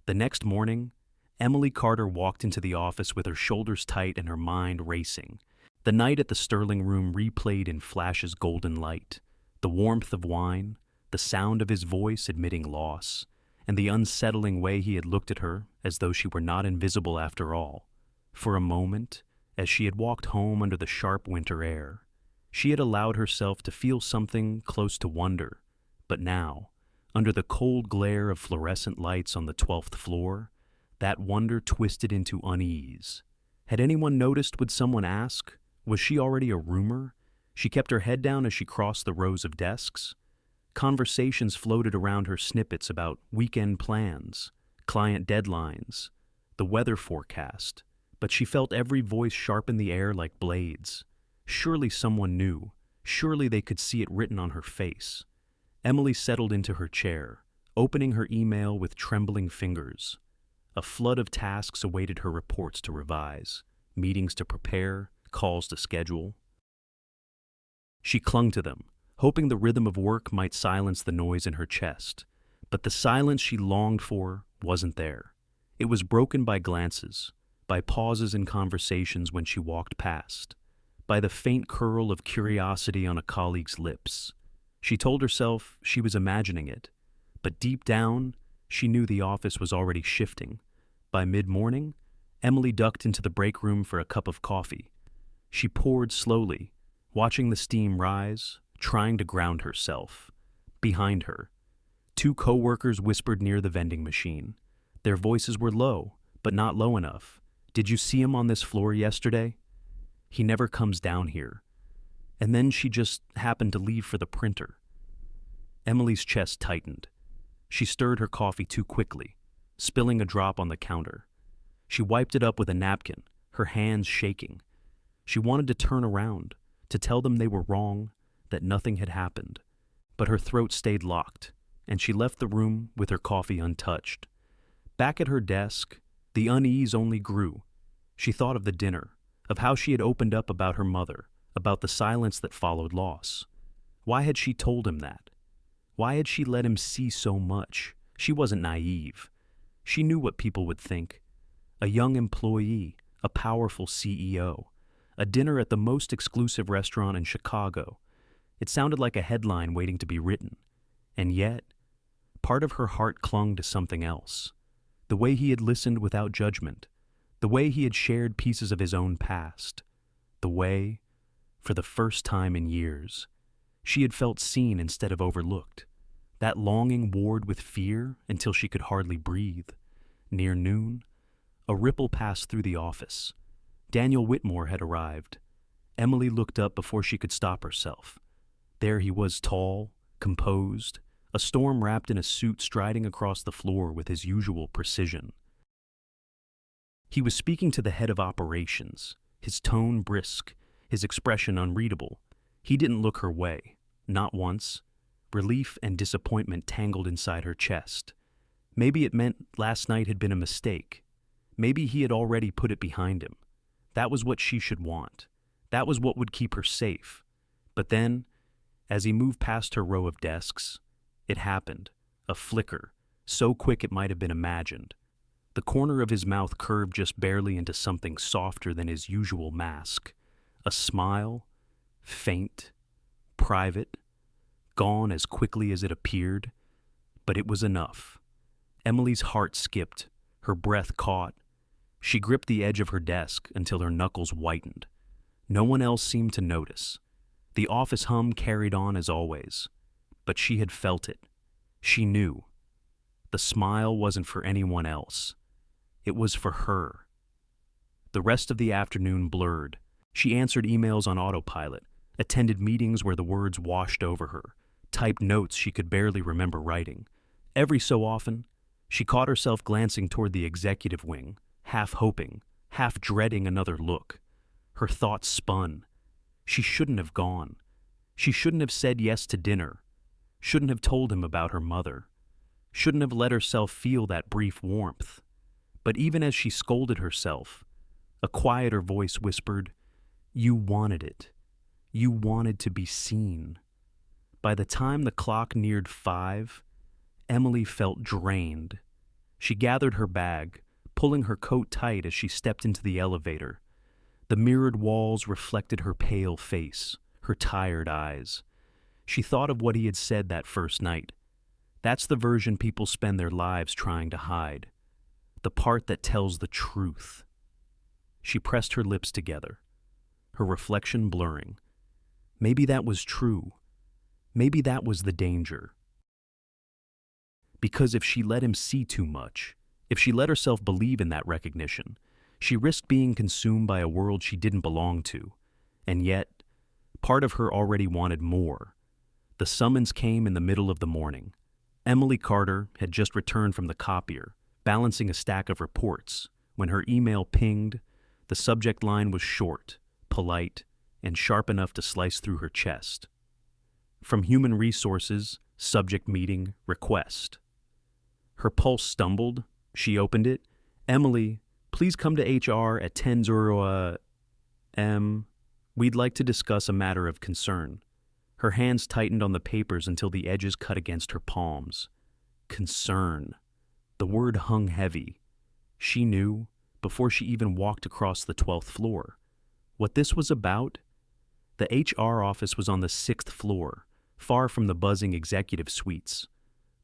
The next morning, Emily Carter walked into the office with her shoulders tight and her mind racing. The night at the Sterling Room replayed in Flash's golden light, the warmth of wine, the sound of his voice admitting loss, and the unsettling way he had looked at her as though she were not invisible after all. For a moment, as she had walked home under the sharp winter air, she had allowed herself to feel something close to wonder. But now, under the cold glare of fluorescent lights on the 12th floor, that wonder twisted into unease. Had anyone noticed, would someone ask? Was she already a rumor? She kept her head down as she crossed the rows of desks. Conversations floated around her, snippets about weekend plans, client deadlines, the weather forecast, but she felt every voice sharpen the air like blades. Surely someone knew. Surely they could see it written on her face. Emily settled into her chair, opening her email with trembling fingers. A flood of tasks awaited her: reports to revise, meetings to prepare, calls to schedule. She clung to them, hoping the rhythm of work might silence the noise in her chest. But the silence she longed for wasn't there. It was broken by glances, by pauses in conversations when she walked past, by the faint curl of curiosity on a colleague's lips. She told herself she was imagining it, but deep down, she knew the office was already shifting. By mid-morning, Emily ducked into the break room for a cup of coffee. She poured slowly, watching the steam rise, trying to ground herself. Behind her, two coworkers whispered near the vending machine. Their voices were low, but not low enough. "Did you see him on this floor yesterday? He never comes down here." And then she just happened to leave for the printer. Emily's chest tightened. She stirred her coffee too quickly, spilling a drop on the counter. She wiped it up with a napkin, her hands shaking. She wanted to turn around, to tell them they were wrong, that nothing had happened. But her throat stayed locked, and she left the room with her coffee untouched. Back at her desk, the unease only grew. She thought of the dinner, of how she had opened up about her mother, about the silence that followed loss. Why had she told him that? Why had she let him see so much? She wasn't naive. She knew what people would think. A young employee, a powerful CEO, a dinner at the most exclusive restaurant in Chicago. It sounded like a headline waiting to be written. And yet, part of her heart clung to something else. The way he had listened without judgment. The way he had shared pieces of his own past. The way, for the first time in years, she had felt seen instead of overlooked. That longing warred with fear until she could hardly breathe. Near noon, a ripple passed through the office. Daniel Whitmore had arrived. Emily looked up before she could stop herself. There he was, tall, composed, a storm wrapped in a suit, striding across the floor with his usual precision. He was speaking to the head of operations, his tone brisk, his expression unreadable. He didn't look her way, not once. Relief and disappointment tangled inside her chest. Maybe it meant last night had been a mistake. Maybe he had already put it behind him. That was what she should want. That was what would keep her safe. But then, as he moved past her row of desks, it happened. A flicker, so quick it might have been imagined. The corner of his mouth curved just barely into something softer than his usual mask. A smile, faint, private, gone as quickly as it appeared. But it was enough. Emily's heart skipped, her breath caught. She gripped the edge of her desk until her knuckles whitened. No one else seemed to notice. The office hum carried on as always. But she had felt it. She knew. The smile wasn't for anyone else. It was for her. The rest of the afternoon blurred. She answered emails on autopilot, attended meetings where the words washed over her, typed notes she could barely remember writing. Every so often, she caught herself glancing toward the executive wing, half hoping, half dreading another look. Her thoughts spun. She shouldn't have gone. She shouldn't have said yes to dinner. Shouldn't have told him about her mother. Shouldn't have let herself feel that brief warmth. But even as she scolded herself, A quieter voice whispered, "You wanted it. You wanted to be seen." By the time the clock neared 5, Emily felt drained. She gathered her bag, pulling her coat tight as she stepped into the elevator. The mirrored walls reflected her pale face, her tired eyes. She thought of what he had said that first night. That's the version people spend their lives trying to hide. The part that tells the truth. She pressed her lips together, her reflection blurring. Maybe that was true. Maybe that was the danger. Because if she let him see too much, if she let herself believe in that recognition, she risked being consumed by a world she didn't belong to. And yet, part of her already wanted more. The summons came in the middle of the morning. Emily Carter had just returned from the copier, balancing a stack of reports, when her email pinged. The subject line was short, polite, and sharp enough to slice through her chest. From Human Resources, subject meeting, request. Her pulse stumbled. She opened it. "Emily, please come to HR at 10:00 m. We'd like to discuss a matter of concern." Her hands tightened on the papers until the edges cut against her palms. Concern. The word hung heavy. She knew, before she even walked across the 12th floor. What this was about? The HR office was on the 6th floor, far from the buzzing executive suites.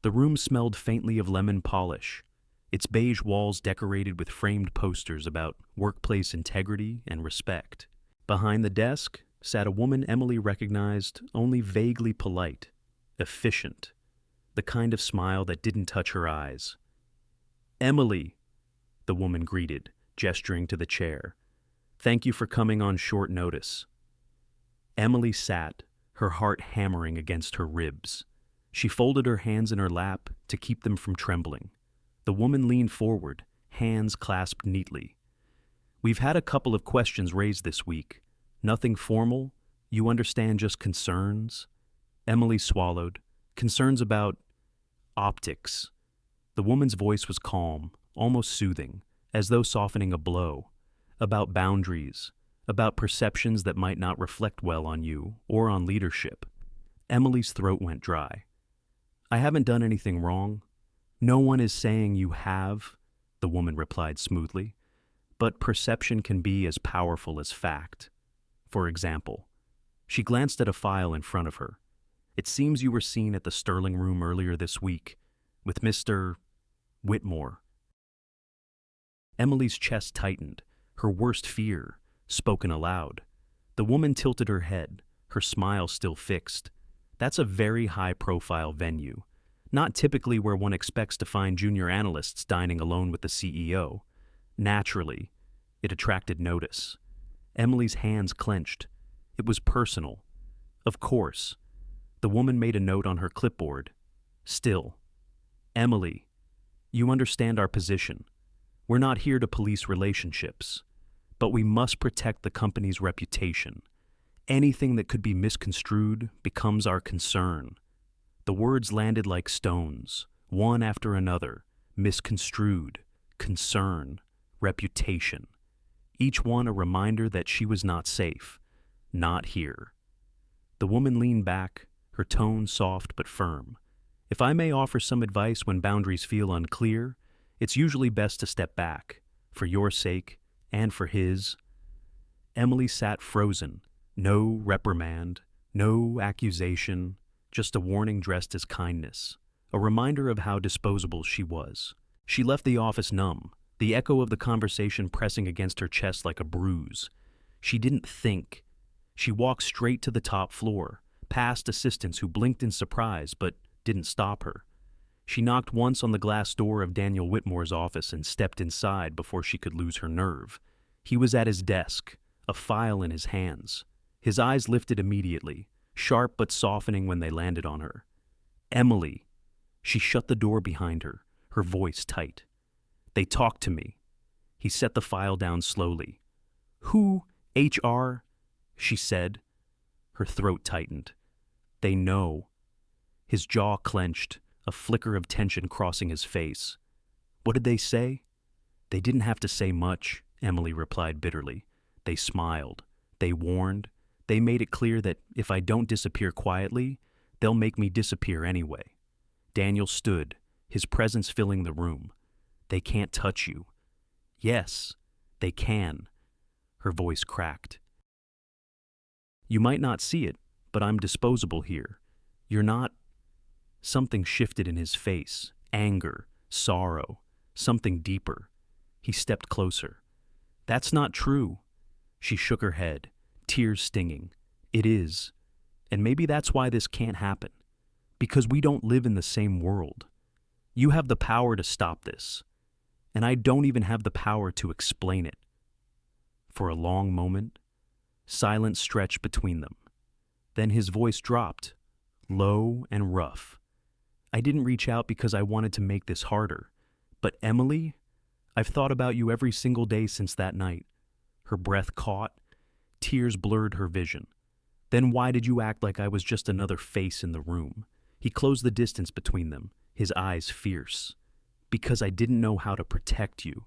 The room smelled faintly of lemon polish, its beige walls decorated with framed posters about workplace integrity and respect. Behind the desk sat a woman Emily recognized only vaguely polite, efficient, the kind of smile that didn't touch her eyes. "Emily," the woman greeted, gesturing to the chair. "Thank you for coming on short notice." Emily sat, her heart hammering against her ribs. She folded her hands in her lap to keep them from trembling. The woman leaned forward, hands clasped neatly. "We've had a couple of questions raised this week. Nothing formal, you understand, just concerns." Emily swallowed. Concerns about optics. The woman's voice was calm, almost soothing, as though softening a blow. About boundaries, about perceptions that might not reflect well on you or on leadership. Emily's throat went dry. "I haven't done anything wrong. No one is saying you have," the woman replied smoothly. "But perception can be as powerful as fact. For example," she glanced at a file in front of her. "It seems you were seen at the Sterling Room earlier this week with Mr. Whitmore." Emily's chest tightened, her worst fear spoken aloud. The woman tilted her head, her smile still fixed. "That's a very high-profile venue, not typically where one expects to find junior analysts dining alone with the CEO. Naturally, it attracted notice." Emily's hands clenched. It was personal. "Of course." The woman made a note on her clipboard. "Still, Emily, you understand our position. We're not here to police relationships, but we must protect the company's reputation. Anything that could be misconstrued becomes our concern." The words landed like stones, one after another. Misconstrued, concern, reputation. Each one a reminder that she was not safe, not here. The woman leaned back, her tone soft but firm. "If I may offer some advice when boundaries feel unclear, it's usually best to step back, for your sake and for his." Emily sat frozen. No reprimand, no accusation, just a warning dressed as kindness, a reminder of how disposable she was. She left the office numb, the echo of the conversation pressing against her chest like a bruise. She didn't think. She walked straight to the top floor, past assistants who blinked in surprise but didn't stop her. She knocked once on the glass door of Daniel Whitmore's office and stepped inside before she could lose her nerve. He was at his desk, a file in his hands. His eyes lifted immediately, sharp but softening when they landed on her. "Emily." She shut the door behind her, her voice tight. "They talked to me." He set the file down slowly. "Who, HR?" she said. Her throat tightened. "They know." His jaw clenched, a flicker of tension crossing his face. "What did they say?" "They didn't have to say much," Emily replied bitterly. They smiled. They warned. They made it clear that if I don't disappear quietly, they'll make me disappear anyway. Daniel stood, his presence filling the room. They can't touch you. Yes, they can. Her voice cracked. You might not see it, but I'm disposable here. You're not. Something shifted in his face. Anger, sorrow, something deeper. He stepped closer. That's not true. She shook her head, tears stinging. It is. And maybe that's why this can't happen. Because we don't live in the same world. You have the power to stop this. And I don't even have the power to explain it. For a long moment, silence stretched between them. Then his voice dropped, low and rough. I didn't reach out because I wanted to make this harder. But Emily, I've thought about you every single day since that night. Her breath caught. Tears blurred her vision. Then why did you act like I was just another face in the room? He closed the distance between them, his eyes fierce. Because I didn't know how to protect you.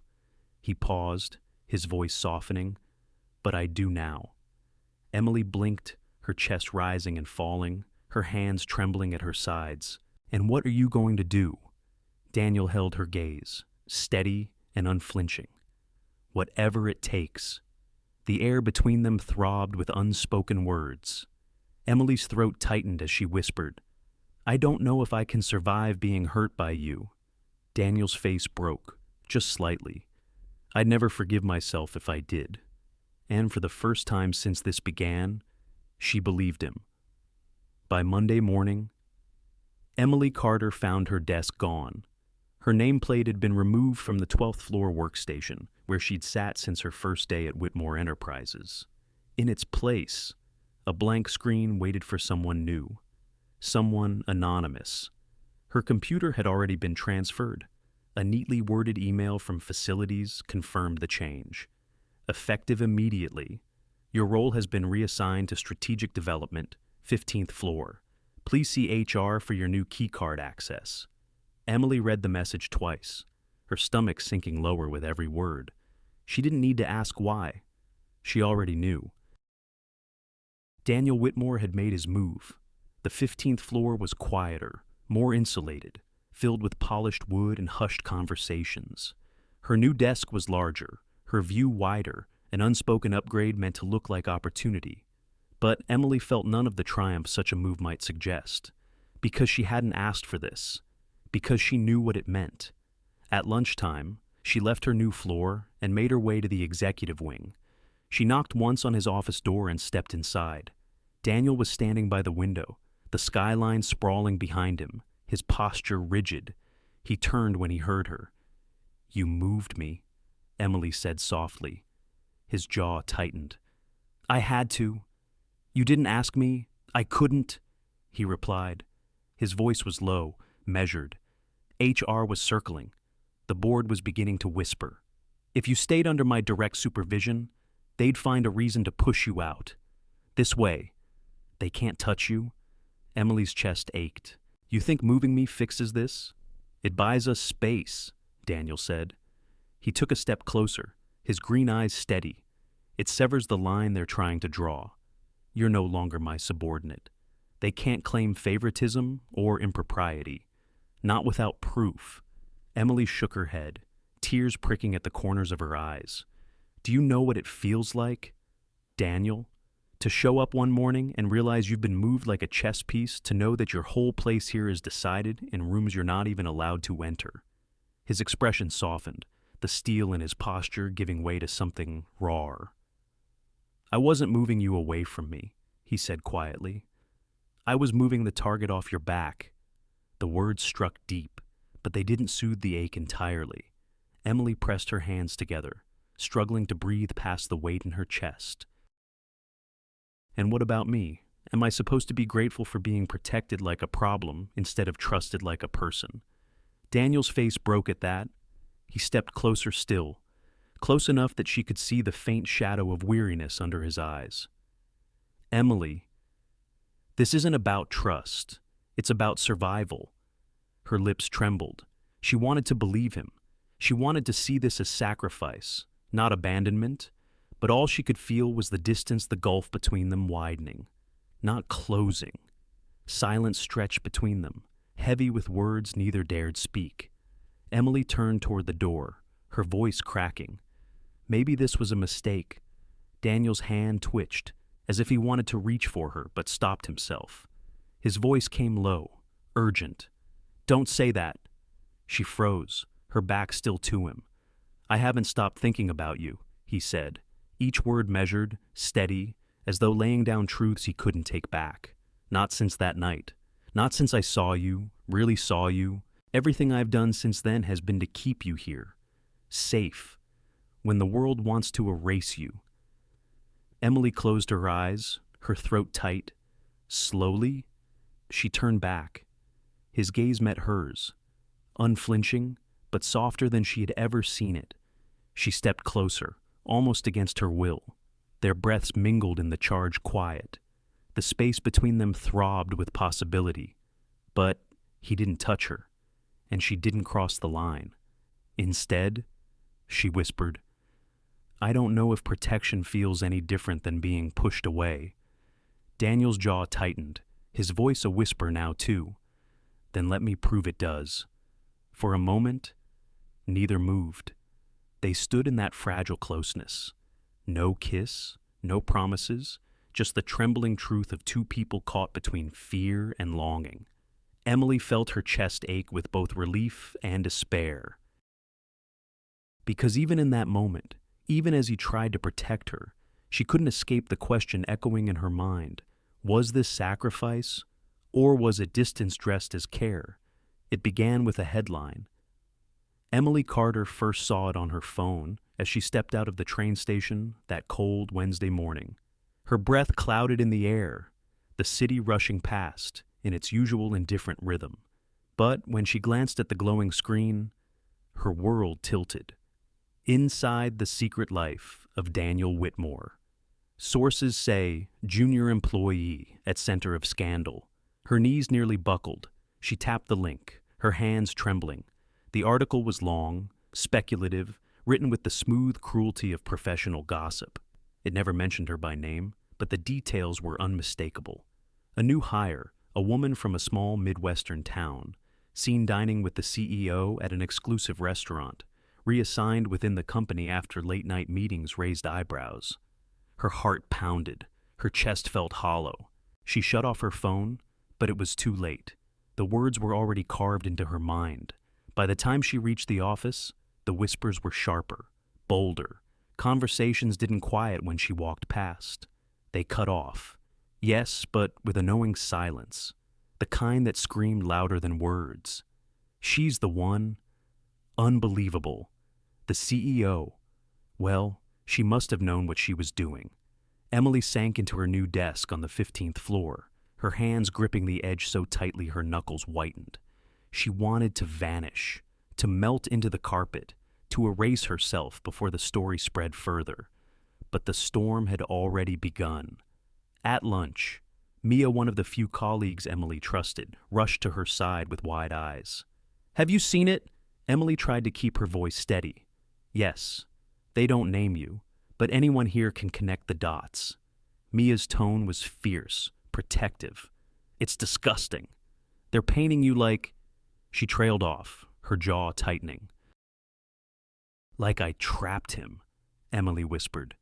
He paused, his voice softening. But I do now. Emily blinked, her chest rising and falling, her hands trembling at her sides. And what are you going to do? Daniel held her gaze, steady and unflinching. Whatever it takes. The air between them throbbed with unspoken words. Emily's throat tightened as she whispered, I don't know if I can survive being hurt by you. Daniel's face broke, just slightly. I'd never forgive myself if I did. And for the first time since this began, she believed him. By Monday morning, Emily Carter found her desk gone. Her nameplate had been removed from the 12th floor workstation, where she'd sat since her first day at Whitmore Enterprises. In its place, a blank screen waited for someone new, someone anonymous. Her computer had already been transferred. A neatly worded email from facilities confirmed the change. Effective immediately, your role has been reassigned to Strategic Development, 15th floor. Please see HR for your new keycard access. Emily read the message twice, her stomach sinking lower with every word. She didn't need to ask why. She already knew. Daniel Whitmore had made his move. The 15th floor was quieter, more insulated, filled with polished wood and hushed conversations. Her new desk was larger, her view wider, an unspoken upgrade meant to look like opportunity. But Emily felt none of the triumph such a move might suggest, because she hadn't asked for this, because she knew what it meant. At lunchtime, she left her new floor and made her way to the executive wing. She knocked once on his office door and stepped inside. Daniel was standing by the window, the skyline sprawling behind him, his posture rigid. He turned when he heard her. You moved me, Emily said softly. His jaw tightened. I had to. You didn't ask me. I couldn't, he replied. His voice was low, measured. HR was circling. The board was beginning to whisper. If you stayed under my direct supervision, they'd find a reason to push you out. This way. They can't touch you. Emily's chest ached. You think moving me fixes this? It buys us space, Daniel said. He took a step closer, his green eyes steady. It severs the line they're trying to draw. You're no longer my subordinate. They can't claim favoritism or impropriety. Not without proof. Emily shook her head, tears pricking at the corners of her eyes. Do you know what it feels like, Daniel? To show up one morning and realize you've been moved like a chess piece, to know that your whole place here is decided in rooms you're not even allowed to enter. His expression softened, the steel in his posture giving way to something raw. I wasn't moving you away from me, he said quietly. I was moving the target off your back. The words struck deep, but they didn't soothe the ache entirely. Emily pressed her hands together, struggling to breathe past the weight in her chest. And what about me? Am I supposed to be grateful for being protected like a problem instead of trusted like a person? Daniel's face broke at that. He stepped closer still, close enough that she could see the faint shadow of weariness under his eyes. Emily, this isn't about trust. It's about survival. Her lips trembled. She wanted to believe him. She wanted to see this as sacrifice, not abandonment, but all she could feel was the distance, the gulf between them widening, not closing. Silence stretched between them, heavy with words neither dared speak. Emily turned toward the door, her voice cracking. Maybe this was a mistake. Daniel's hand twitched, as if he wanted to reach for her, but stopped himself. His voice came low, urgent. "Don't say that." She froze, her back still to him. "I haven't stopped thinking about you," he said, each word measured, steady, as though laying down truths he couldn't take back. "Not since that night. Not since I saw you, really saw you. Everything I've done since then has been to keep you here. Safe. When the world wants to erase you." Emily closed her eyes, her throat tight. Slowly, she turned back. His gaze met hers, unflinching, but softer than she had ever seen it. She stepped closer, almost against her will. Their breaths mingled in the charged quiet. The space between them throbbed with possibility. But he didn't touch her, and she didn't cross the line. Instead, she whispered, "I don't know if protection feels any different than being pushed away." Daniel's jaw tightened, his voice a whisper now too. "Then let me prove it does." For a moment, neither moved. They stood in that fragile closeness. No kiss, no promises, just the trembling truth of two people caught between fear and longing. Emily felt her chest ache with both relief and despair. Because even in that moment, even as he tried to protect her, she couldn't escape the question echoing in her mind. Was this sacrifice, or was it distance dressed as care? It began with a headline. Emily Carter first saw it on her phone as she stepped out of the train station that cold Wednesday morning. Her breath clouded in the air, the city rushing past in its usual indifferent rhythm. But when she glanced at the glowing screen, her world tilted. Inside the secret life of Daniel Whitmore. Sources say junior employee at center of scandal. Her knees nearly buckled. She tapped the link, her hands trembling. The article was long, speculative, written with the smooth cruelty of professional gossip. It never mentioned her by name, but the details were unmistakable. A new hire, a woman from a small Midwestern town, seen dining with the CEO at an exclusive restaurant, reassigned within the company after late-night meetings raised eyebrows. Her heart pounded. Her chest felt hollow. She shut off her phone, but it was too late. The words were already carved into her mind. By the time she reached the office, the whispers were sharper, bolder. Conversations didn't quiet when she walked past. They cut off. Yes, but with a knowing silence. The kind that screamed louder than words. She's the one. Unbelievable. The CEO. Well, she must have known what she was doing. Emily sank into her new desk on the 15th floor, her hands gripping the edge so tightly her knuckles whitened. She wanted to vanish, to melt into the carpet, to erase herself before the story spread further. But the storm had already begun. At lunch, Mia, one of the few colleagues Emily trusted, rushed to her side with wide eyes. "Have you seen it?" Emily tried to keep her voice steady. "Yes, they don't name you, but anyone here can connect the dots." Mia's tone was fierce, protective. "It's disgusting. They're painting you like—" She trailed off, her jaw tightening. "Like I trapped him," Emily whispered.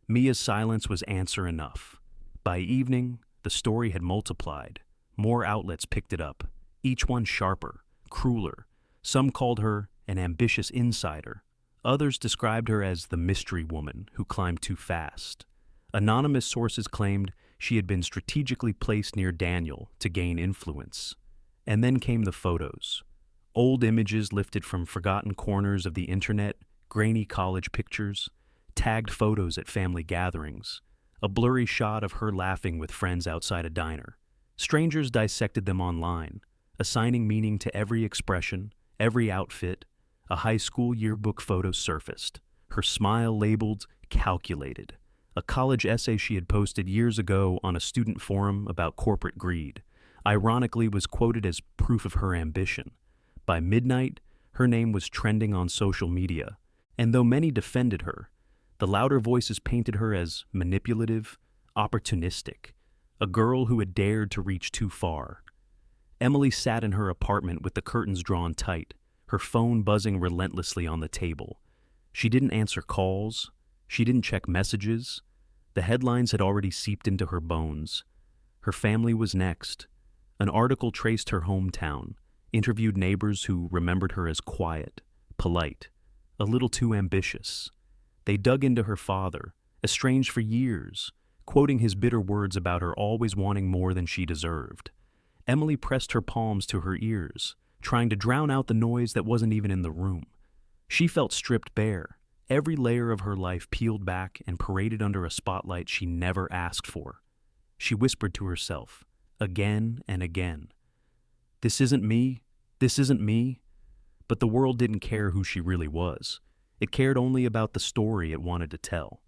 Mia's silence was answer enough. By evening, the story had multiplied. More outlets picked it up, each one sharper, crueler. Some called her an ambitious insider. Others described her as the mystery woman who climbed too fast. Anonymous sources claimed she had been strategically placed near Daniel to gain influence. And then came the photos. Old images lifted from forgotten corners of the internet, grainy college pictures, tagged photos at family gatherings, a blurry shot of her laughing with friends outside a diner. Strangers dissected them online, assigning meaning to every expression, every outfit. A high school yearbook photo surfaced, her smile labeled calculated. A college essay she had posted years ago on a student forum about corporate greed, ironically was quoted as proof of her ambition. By midnight, her name was trending on social media, and though many defended her, The louder voices painted her as manipulative, opportunistic, a girl who had dared to reach too far. Emily sat in her apartment with the curtains drawn tight, her phone buzzing relentlessly on the table. She didn't answer calls. She didn't check messages. The headlines had already seeped into her bones. Her family was next. An article traced her hometown, interviewed neighbors who remembered her as quiet, polite, a little too ambitious. They dug into her father, estranged for years, quoting his bitter words about her always wanting more than she deserved. Emily pressed her palms to her ears, trying to drown out the noise that wasn't even in the room. She felt stripped bare, every layer of her life peeled back and paraded under a spotlight she never asked for. She whispered to herself, again and again, "This isn't me, this isn't me." But the world didn't care who she really was. It cared only about the story it wanted to tell.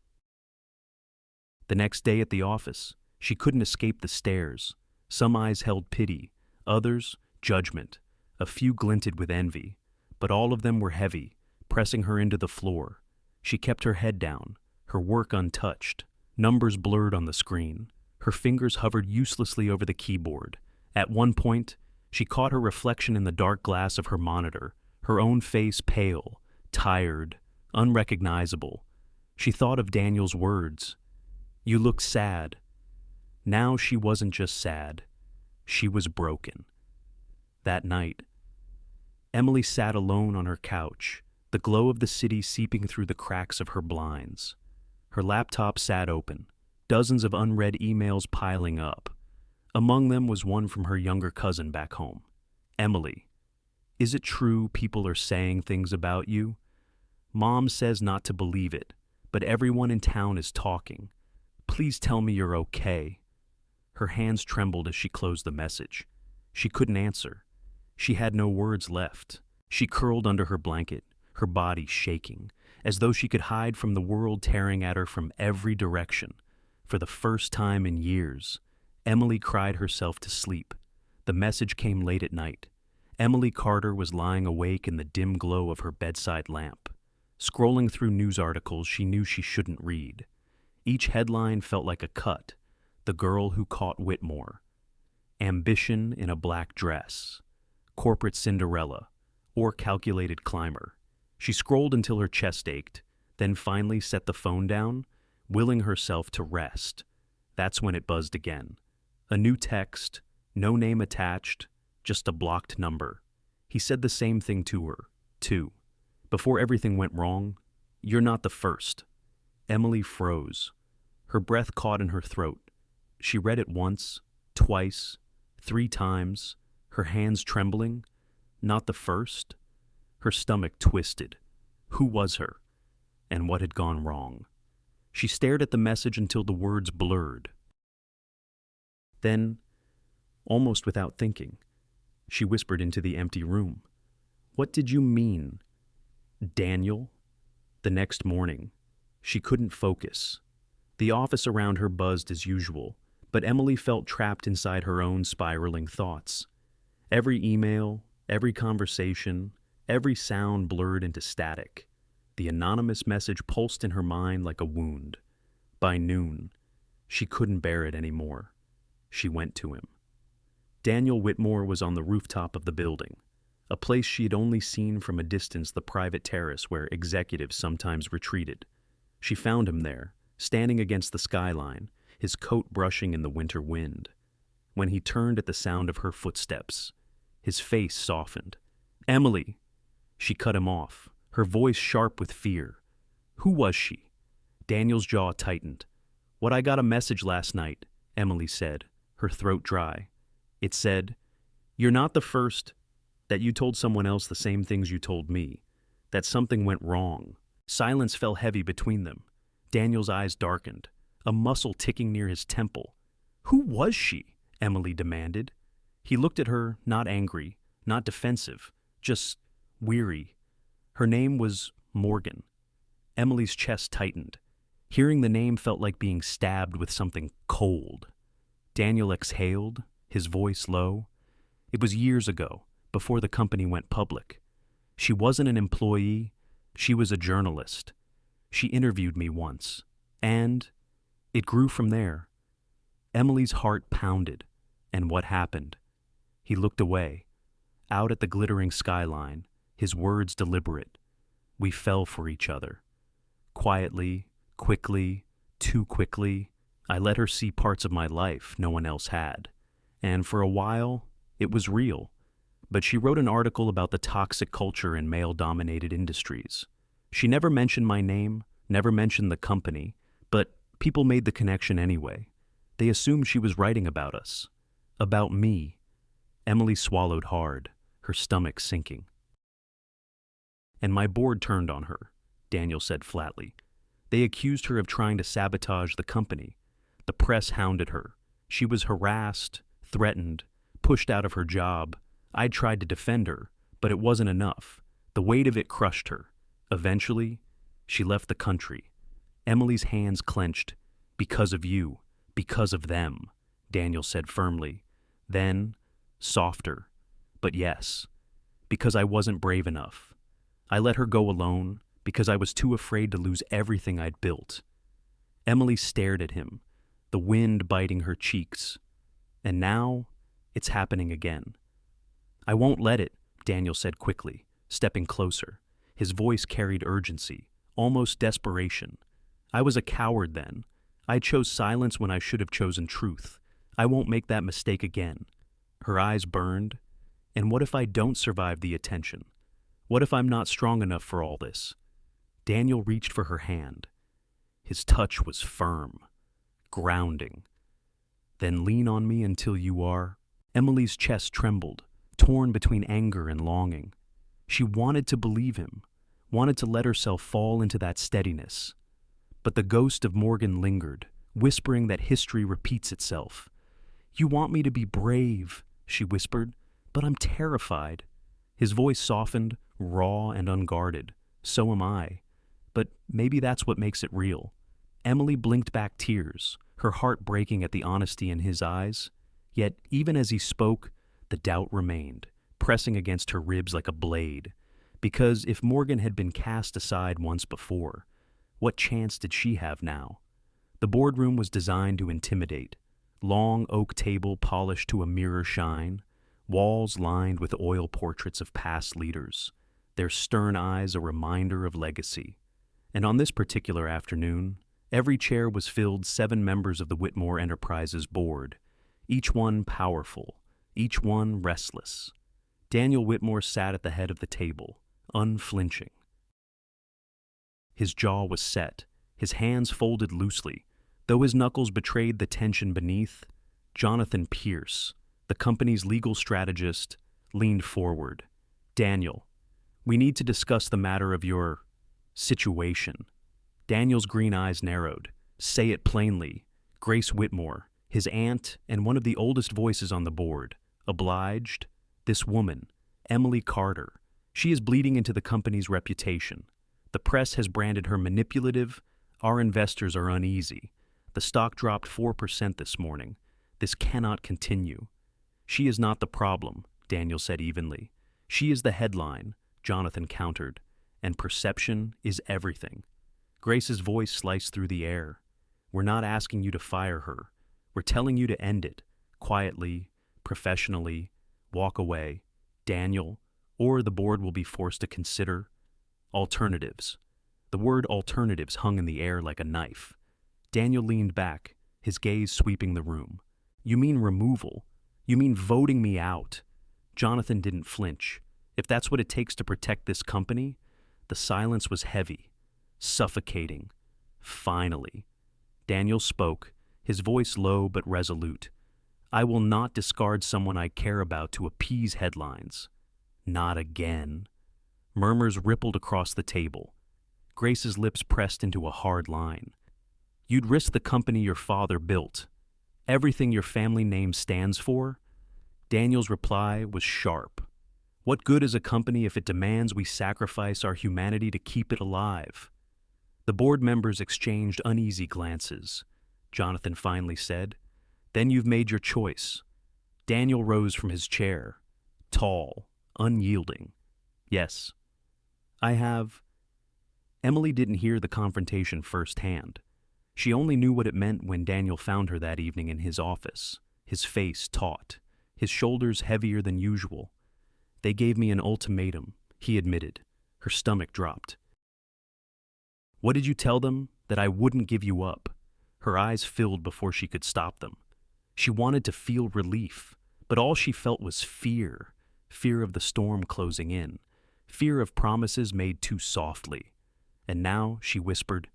The next day at the office, she couldn't escape the stares. Some eyes held pity, others, judgment. A few glinted with envy, but all of them were heavy, pressing her into the floor. She kept her head down, her work untouched, numbers blurred on the screen. Her fingers hovered uselessly over the keyboard. At one point, she caught her reflection in the dark glass of her monitor, her own face pale, tired, unrecognizable. She thought of Daniel's words, "You look sad." Now she wasn't just sad, she was broken. That night, Emily sat alone on her couch, the glow of the city seeping through the cracks of her blinds. Her laptop sat open, dozens of unread emails piling up. Among them was one from her younger cousin back home. "Emily, is it true people are saying things about you? Mom says not to believe it, but everyone in town is talking. Please tell me you're okay." Her hands trembled as she closed the message. She couldn't answer. She had no words left. She curled under her blanket, her body shaking, as though she could hide from the world tearing at her from every direction. For the first time in years, Emily cried herself to sleep. The message came late at night. Emily Carter was lying awake in the dim glow of her bedside lamp. Scrolling through news articles she knew she shouldn't read. Each headline felt like a cut. The girl who caught Whitmore. Ambition in a black dress. Corporate Cinderella. Or calculated climber. She scrolled until her chest ached, then finally set the phone down, willing herself to rest. That's when it buzzed again. A new text, no name attached, just a blocked number. He said the same thing to her, too. Before everything went wrong, "You're not the first." Emily froze. Her breath caught in her throat. She read it once, twice, 3 times, her hands trembling. Not the first? Her stomach twisted. Who was her? And what had gone wrong? She stared at the message until the words blurred. Then, almost without thinking, she whispered into the empty room, "What did you mean? Daniel?" The next morning, she couldn't focus. The office around her buzzed as usual, but Emily felt trapped inside her own spiraling thoughts. Every email, every conversation, every sound blurred into static. The anonymous message pulsed in her mind like a wound. By noon, she couldn't bear it anymore. She went to him. Daniel Whitmore was on the rooftop of the building, a place she had only seen from a distance, the private terrace where executives sometimes retreated. She found him there, standing against the skyline, his coat brushing in the winter wind. When he turned at the sound of her footsteps, his face softened. "Emily!" She cut him off, her voice sharp with fear. Who was she? Daniel's jaw tightened. "What, I got a message last night," Emily said, her throat dry. It said, "You're not the first, that you told someone else the same things you told me, that something went wrong." Silence fell heavy between them. Daniel's eyes darkened, a muscle ticking near his temple. Who was she? Emily demanded. He looked at her, not angry, not defensive, just weary. Her name was Morgan. Emily's chest tightened. Hearing the name felt like being stabbed with something cold. Daniel exhaled, his voice low. It was years ago, before the company went public. She wasn't an employee, she was a journalist. She interviewed me once. And it grew from there. Emily's heart pounded. And what happened? He looked away, out at the glittering skyline, his words deliberate. We fell for each other. Quietly, quickly, too quickly. I let her see parts of my life no one else had. And for a while, it was real. But she wrote an article about the toxic culture in male-dominated industries. She never mentioned my name, never mentioned the company, but people made the connection anyway. They assumed she was writing about us. About me. Emily swallowed hard, her stomach sinking. And my board turned on her, Daniel said flatly. They accused her of trying to sabotage the company. The press hounded her. She was harassed, threatened, pushed out of her job. I tried to defend her, but it wasn't enough. The weight of it crushed her. Eventually, she left the country. Emily's hands clenched. Because of you. Because of them, Daniel said firmly. Then, softer. But yes, because I wasn't brave enough. I let her go alone because I was too afraid to lose everything I'd built. Emily stared at him, the wind biting her cheeks. And now, it's happening again. I won't let it, Daniel said quickly, stepping closer. His voice carried urgency, almost desperation. I was a coward then. I chose silence when I should have chosen truth. I won't make that mistake again. Her eyes burned. And what if I don't survive the attention? What if I'm not strong enough for all this? Daniel reached for her hand. His touch was firm, grounding. Then lean on me until you are. Emily's chest trembled, torn between anger and longing. She wanted to believe him, wanted to let herself fall into that steadiness. But the ghost of Morgan lingered, whispering that history repeats itself. You want me to be brave, she whispered, but I'm terrified. His voice softened, raw and unguarded. So am I. But maybe that's what makes it real. Emily blinked back tears, her heart breaking at the honesty in his eyes. Yet, even as he spoke, the doubt remained, pressing against her ribs like a blade. Because if Morgan had been cast aside once before, what chance did she have now? The boardroom was designed to intimidate. Long oak table polished to a mirror shine, walls lined with oil portraits of past leaders, their stern eyes a reminder of legacy. And on this particular afternoon, every chair was filled 7 members of the Whitmore Enterprises board, each one powerful, each one restless. Daniel Whitmore sat at the head of the table, unflinching. His jaw was set, his hands folded loosely. Though his knuckles betrayed the tension beneath, Jonathan Pierce, the company's legal strategist, leaned forward. Daniel, we need to discuss the matter of your situation. Daniel's green eyes narrowed. Say it plainly. Grace Whitmore, his aunt and one of the oldest voices on the board, obliged. This woman, Emily Carter, she is bleeding into the company's reputation. The press has branded her manipulative. Our investors are uneasy. The stock dropped 4% this morning. This cannot continue. She is not the problem, Daniel said evenly. She is the headline, Jonathan countered, and perception is everything. Grace's voice sliced through the air. We're not asking you to fire her. We're telling you to end it, quietly, professionally, walk away. Daniel, or the board will be forced to consider alternatives. The word alternatives hung in the air like a knife. Daniel leaned back, his gaze sweeping the room. You mean removal? You mean voting me out? Jonathan didn't flinch. If that's what it takes to protect this company, the silence was heavy, suffocating. Finally, Daniel spoke, his voice low but resolute. I will not discard someone I care about to appease headlines. Not again. Murmurs rippled across the table. Grace's lips pressed into a hard line. You'd risk the company your father built. Everything your family name stands for? Daniel's reply was sharp. What good is a company if it demands we sacrifice our humanity to keep it alive? The board members exchanged uneasy glances. Jonathan finally said, Then you've made your choice. Daniel rose from his chair, tall, unyielding. Yes, I have. Emily didn't hear the confrontation firsthand. She only knew what it meant when Daniel found her that evening in his office, his face taut, his shoulders heavier than usual. "They gave me an ultimatum," he admitted. Her stomach dropped. "What did you tell them?" "That I wouldn't give you up." Her eyes filled before she could stop them. She wanted to feel relief, but all she felt was fear. Fear of the storm closing in. Fear of promises made too softly. And now, she whispered,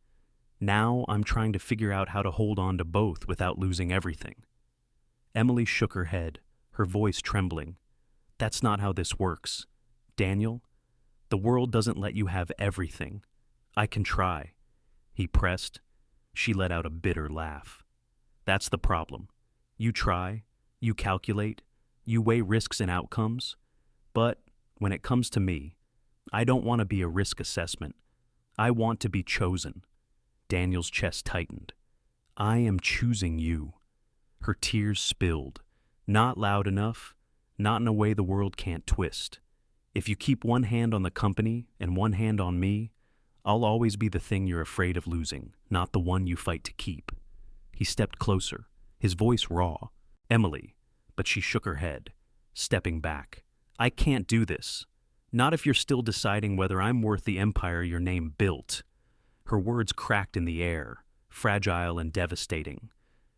"Now I'm trying to figure out how to hold on to both without losing everything." Emily shook her head, her voice trembling. "That's not how this works. Daniel, the world doesn't let you have everything. I can try." He pressed. She let out a bitter laugh. "That's the problem. You try, you calculate, you weigh risks and outcomes. But when it comes to me, I don't want to be a risk assessment. I want to be chosen." Daniel's chest tightened. "I am choosing you." Her tears spilled. Not loud enough, not in a way the world can't twist. "If you keep one hand on the company and one hand on me, I'll always be the thing you're afraid of losing, not the one you fight to keep." He stepped closer, his voice raw. "Emily," but she shook her head, stepping back. "I can't do this. Not if you're still deciding whether I'm worth the empire your name built." Her words cracked in the air, fragile and devastating.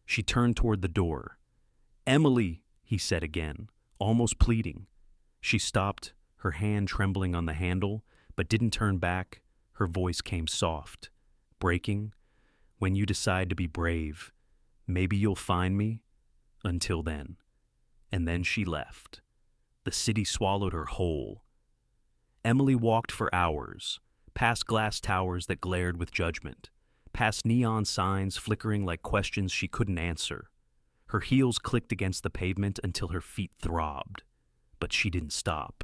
She turned toward the door. "Emily," he said again, almost pleading. She stopped, her hand trembling on the handle, but didn't turn back. Her voice came soft, breaking. "When you decide to be brave, maybe you'll find me. Until then." And then she left. The city swallowed her whole. Emily walked for hours, past glass towers that glared with judgment, past neon signs flickering like questions she couldn't answer. Her heels clicked against the pavement until her feet throbbed. But she didn't stop.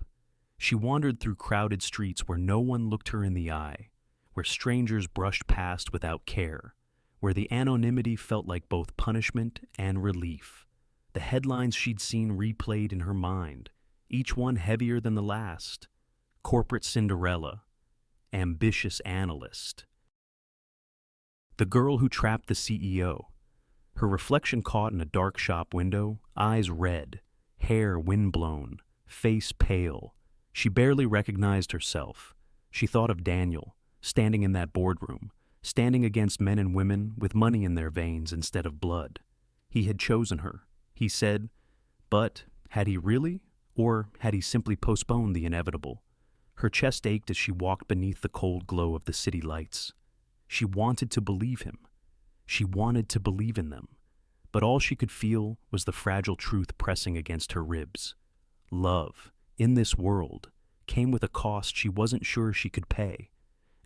She wandered through crowded streets where no one looked her in the eye, where strangers brushed past without care, where the anonymity felt like both punishment and relief. The headlines she'd seen replayed in her mind, each one heavier than the last. Corporate Cinderella, ambitious analyst. The girl who trapped the CEO. Her reflection caught in a dark shop window, eyes red, hair windblown, face pale. She barely recognized herself. She thought of Daniel, standing in that boardroom, standing against men and women with money in their veins instead of blood. He had chosen her, he said, but had he really? Or had he simply postponed the inevitable? Her chest ached as she walked beneath the cold glow of the city lights. She wanted to believe him. She wanted to believe in them. But all she could feel was the fragile truth pressing against her ribs. Love, in this world, came with a cost she wasn't sure she could pay.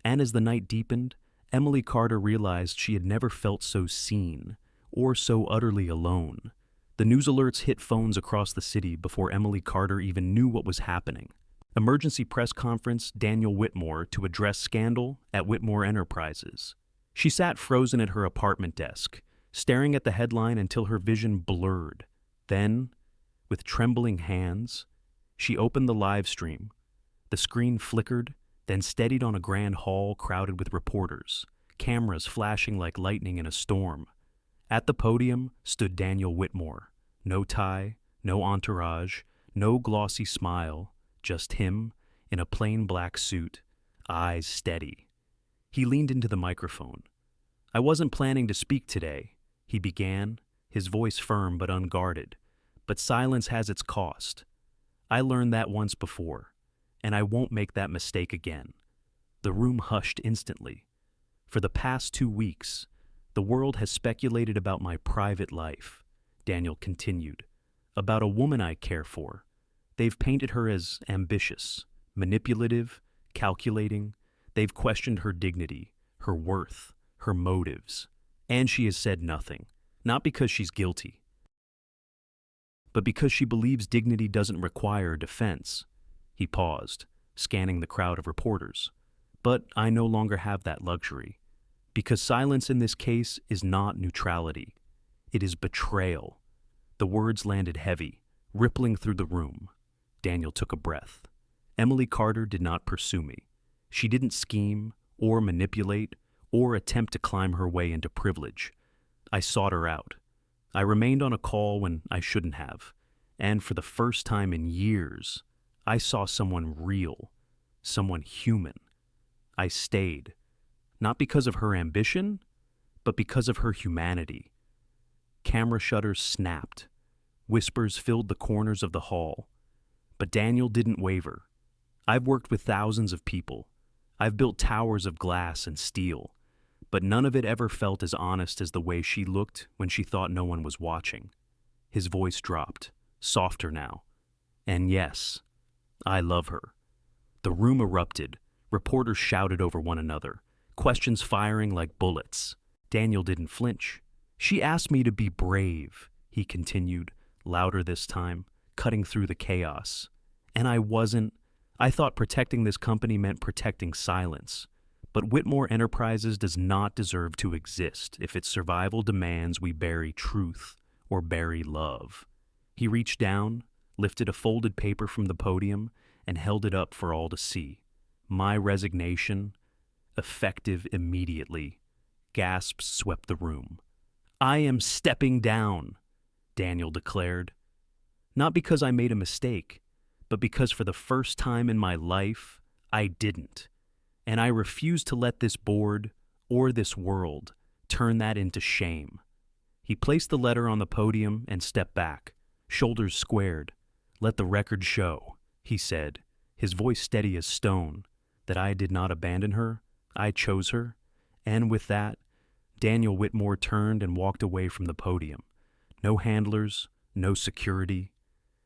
And as the night deepened, Emily Carter realized she had never felt so seen, or so utterly alone. The news alerts hit phones across the city before Emily Carter even knew what was happening. Emergency press conference, Daniel Whitmore to address scandal at Whitmore Enterprises. She sat frozen at her apartment desk, staring at the headline until her vision blurred. Then, with trembling hands, she opened the live stream. The screen flickered, then steadied on a grand hall crowded with reporters, cameras flashing like lightning in a storm. At the podium stood Daniel Whitmore. No tie, no entourage, no glossy smile, just him in a plain black suit, eyes steady. He leaned into the microphone. "I wasn't planning to speak today," he began, his voice firm but unguarded. "But silence has its cost. I learned that once before, and I won't make that mistake again." The room hushed instantly. "For the past 2 weeks, the world has speculated about my private life," Daniel continued, "about a woman I care for. They've painted her as ambitious, manipulative, calculating. They've questioned her dignity, her worth, her motives. And she has said nothing, not because she's guilty, but because she believes dignity doesn't require defense." He paused, scanning the crowd of reporters. "But I no longer have that luxury, because silence in this case is not neutrality. It is betrayal." The words landed heavy, rippling through the room. Daniel took a breath. "Emily Carter did not pursue me. She didn't scheme or manipulate, or attempt to climb her way into privilege. I sought her out. I remained on a call when I shouldn't have. And for the first time in years, I saw someone real, someone human. I stayed, not because of her ambition, but because of her humanity. Camera shutters snapped. Whispers filled the corners of the hall. But Daniel didn't waver. I've worked with thousands of people. I've built towers of glass and steel. But none of it ever felt as honest as the way she looked when she thought no one was watching. His voice dropped, softer now. And yes, I love her. The room erupted. Reporters shouted over one another, questions firing like bullets. Daniel didn't flinch. She asked me to be brave, he continued, louder this time, cutting through the chaos. And I wasn't. I thought protecting this company meant protecting silence. But Whitmore Enterprises does not deserve to exist if its survival demands we bury truth or bury love. He reached down, lifted a folded paper from the podium, and held it up for all to see. My resignation, effective immediately. Gasps swept the room. I am stepping down, Daniel declared. Not because I made a mistake, but because for the first time in my life, I didn't. And I refuse to let this board or this world turn that into shame. He placed the letter on the podium and stepped back, shoulders squared. Let the record show, he said, his voice steady as stone, that I did not abandon her, I chose her. And with that, Daniel Whitmore turned and walked away from the podium. No handlers, no security,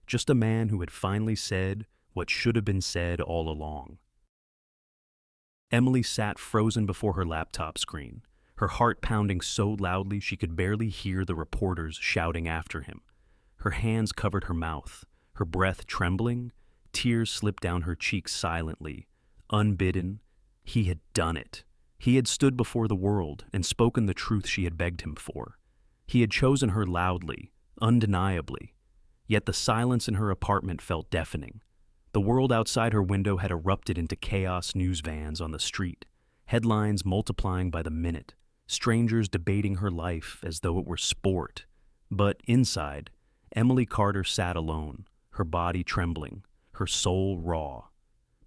just a man who had finally said what should have been said all along. Emily sat frozen before her laptop screen, her heart pounding so loudly she could barely hear the reporters shouting after him. Her hands covered her mouth, her breath trembling, tears slipped down her cheeks silently. Unbidden, he had done it. He had stood before the world and spoken the truth she had begged him for. He had chosen her loudly, undeniably. Yet the silence in her apartment felt deafening. The world outside her window had erupted into chaos news vans on the street, headlines multiplying by the minute, strangers debating her life as though it were sport. But inside, Emily Carter sat alone, her body trembling, her soul raw.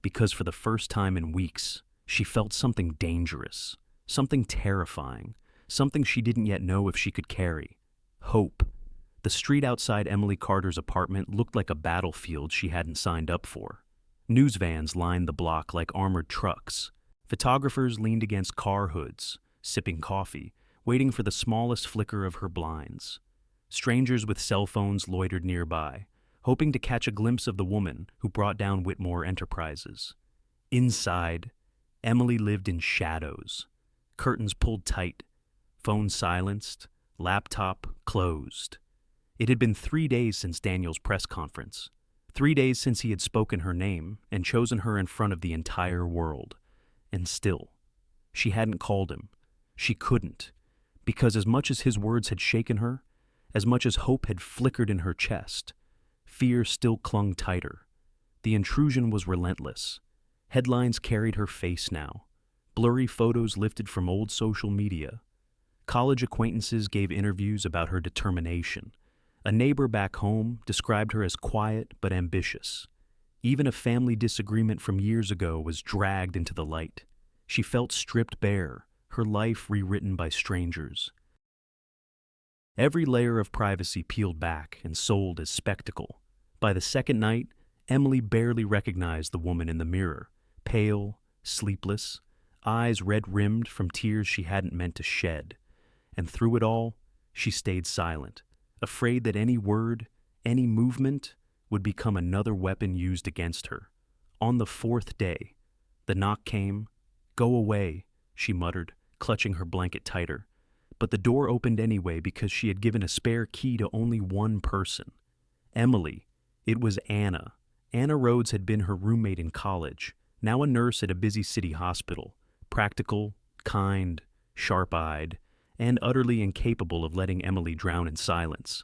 Because for the first time in weeks, she felt something dangerous, something terrifying, something she didn't yet know if she could carry. Hope. The street outside Emily Carter's apartment looked like a battlefield she hadn't signed up for. News vans lined the block like armored trucks. Photographers leaned against car hoods, sipping coffee, waiting for the smallest flicker of her blinds. Strangers with cell phones loitered nearby, hoping to catch a glimpse of the woman who brought down Whitmore Enterprises. Inside, Emily lived in shadows. Curtains pulled tight, phone silenced, laptop closed. It had been 3 days since Daniel's press conference. 3 days since he had spoken her name and chosen her in front of the entire world. And still, she hadn't called him. She couldn't, because as much as his words had shaken her, as much as hope had flickered in her chest, fear still clung tighter. The intrusion was relentless. Headlines carried her face now. Blurry photos lifted from old social media. College acquaintances gave interviews about her determination. A neighbor back home described her as quiet but ambitious. Even a family disagreement from years ago was dragged into the light. She felt stripped bare, her life rewritten by strangers. Every layer of privacy peeled back and sold as spectacle. By the second night, Emily barely recognized the woman in the mirror, pale, sleepless, eyes red-rimmed from tears she hadn't meant to shed. And through it all, she stayed silent, afraid that any word, any movement, would become another weapon used against her. On the 4th day, the knock came. "Go away," she muttered, clutching her blanket tighter. But the door opened anyway because she had given a spare key to only one person. Emily. It was Anna. Anna Rhodes had been her roommate in college, now a nurse at a busy city hospital, practical, kind, sharp-eyed, and utterly incapable of letting Emily drown in silence.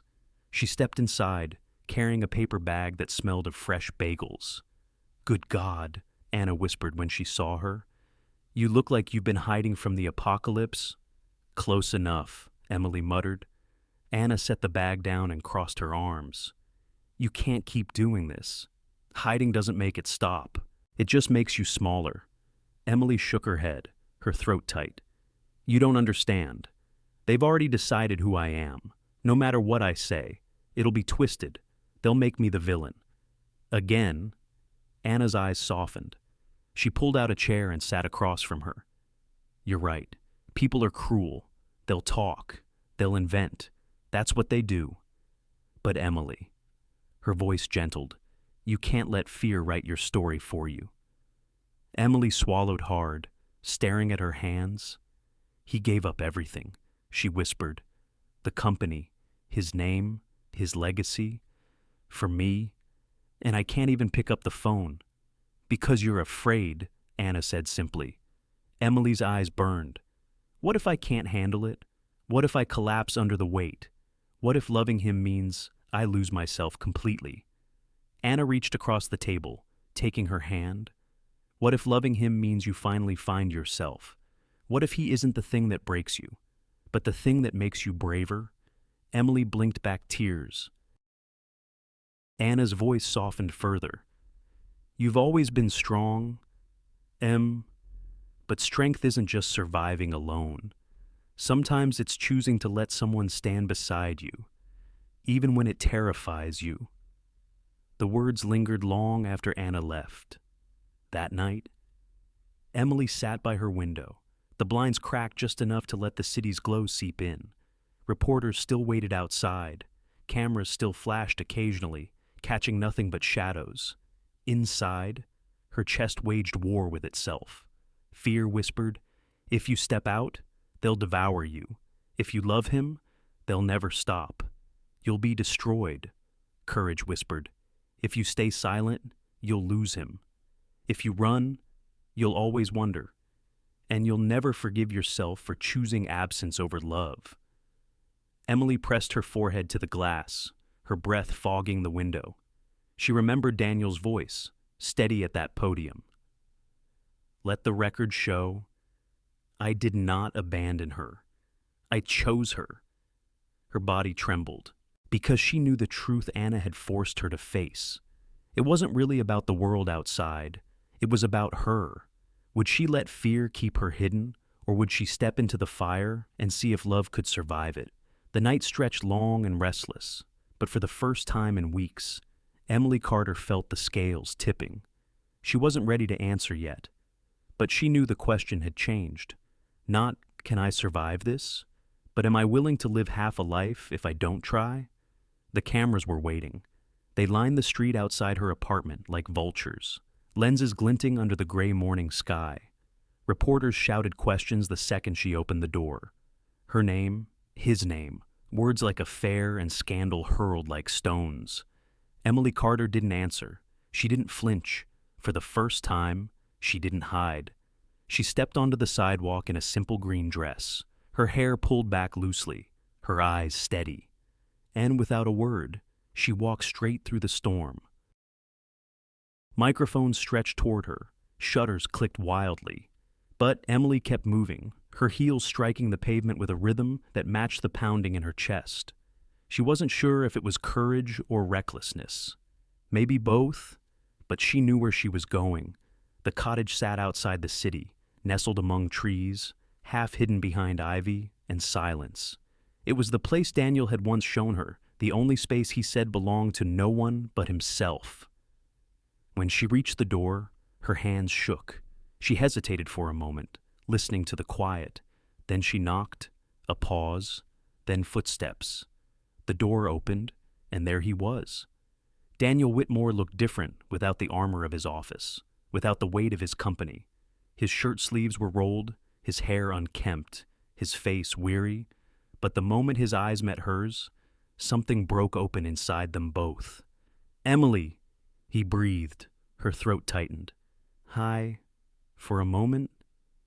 She stepped inside, carrying a paper bag that smelled of fresh bagels. "Good God," Anna whispered when she saw her. You look like you've been hiding from the apocalypse. Close enough, Emily muttered. Anna set the bag down and crossed her arms. You can't keep doing this. Hiding doesn't make it stop. It just makes you smaller. Emily shook her head, her throat tight. You don't understand. They've already decided who I am. No matter what I say, it'll be twisted. They'll make me the villain. Again, Anna's eyes softened. She pulled out a chair and sat across from her. You're right. People are cruel. They'll talk. They'll invent. That's what they do. But Emily, her voice gentled, you can't let fear write your story for you. Emily swallowed hard, staring at her hands. He gave up everything, she whispered. The company, his name, his legacy, for me, and I can't even pick up the phone. Because you're afraid, Anna said simply. Emily's eyes burned. What if I can't handle it? What if I collapse under the weight? What if loving him means I lose myself completely? Anna reached across the table, taking her hand. What if loving him means you finally find yourself? What if he isn't the thing that breaks you, but the thing that makes you braver? Emily blinked back tears. Anna's voice softened further. You've always been strong, but strength isn't just surviving alone. Sometimes it's choosing to let someone stand beside you, even when it terrifies you. The words lingered long after Anna left. That night, Emily sat by her window, the blinds cracked just enough to let the city's glow seep in. Reporters still waited outside. Cameras still flashed occasionally, catching nothing but shadows. Inside, her chest waged war with itself. Fear whispered, if you step out, they'll devour you. If you love him, they'll never stop. You'll be destroyed. Courage whispered, if you stay silent, you'll lose him. If you run, you'll always wonder. And you'll never forgive yourself for choosing absence over love. Emily pressed her forehead to the glass, her breath fogging the window. She remembered Daniel's voice, steady at that podium. Let the record show, I did not abandon her. I chose her. Her body trembled, because she knew the truth Anna had forced her to face. It wasn't really about the world outside. It was about her. Would she let fear keep her hidden, or would she step into the fire and see if love could survive it? The night stretched long and restless, but for the first time in weeks, Emily Carter felt the scales tipping. She wasn't ready to answer yet, but she knew the question had changed. Not, can I survive this? But am I willing to live half a life if I don't try? The cameras were waiting. They lined the street outside her apartment like vultures, lenses glinting under the gray morning sky. Reporters shouted questions the second she opened the door. Her name, his name, words like affair and scandal hurled like stones. Emily Carter didn't answer. She didn't flinch. For the first time, she didn't hide. She stepped onto the sidewalk in a simple green dress, her hair pulled back loosely, her eyes steady. And without a word, she walked straight through the storm. Microphones stretched toward her, shutters clicked wildly. But Emily kept moving, her heels striking the pavement with a rhythm that matched the pounding in her chest. She wasn't sure if it was courage or recklessness. Maybe both, but she knew where she was going. The cottage sat outside the city, nestled among trees, half hidden behind ivy and silence. It was the place Daniel had once shown her, the only space he said belonged to no one but himself. When she reached the door, her hands shook. She hesitated for a moment, listening to the quiet. Then she knocked, a pause, then footsteps. The door opened, and there he was. Daniel Whitmore looked different without the armor of his office, without the weight of his company. His shirt sleeves were rolled, his hair unkempt, his face weary, but the moment his eyes met hers, something broke open inside them both. "Emily," he breathed, her throat tightened. "Hi." For a moment,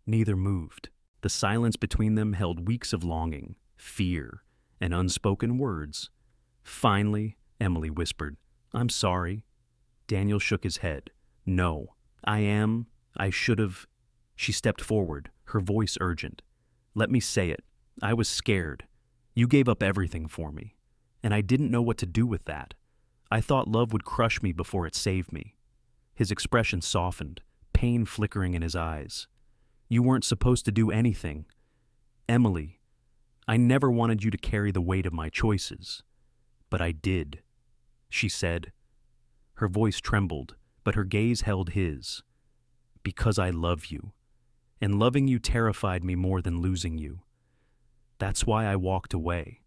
neither moved. The silence between them held weeks of longing, fear, and unspoken words. Finally, Emily whispered, "I'm sorry." Daniel shook his head. "No, I should've." She stepped forward, her voice urgent. "Let me say it. I was scared. You gave up everything for me. And I didn't know what to do with that. I thought love would crush me before it saved me." His expression softened, pain flickering in his eyes. "You weren't supposed to do anything. Emily, I never wanted you to carry the weight of my choices. But I did," she said. Her voice trembled, but her gaze held his. "Because I love you. And loving you terrified me more than losing you. That's why I walked away."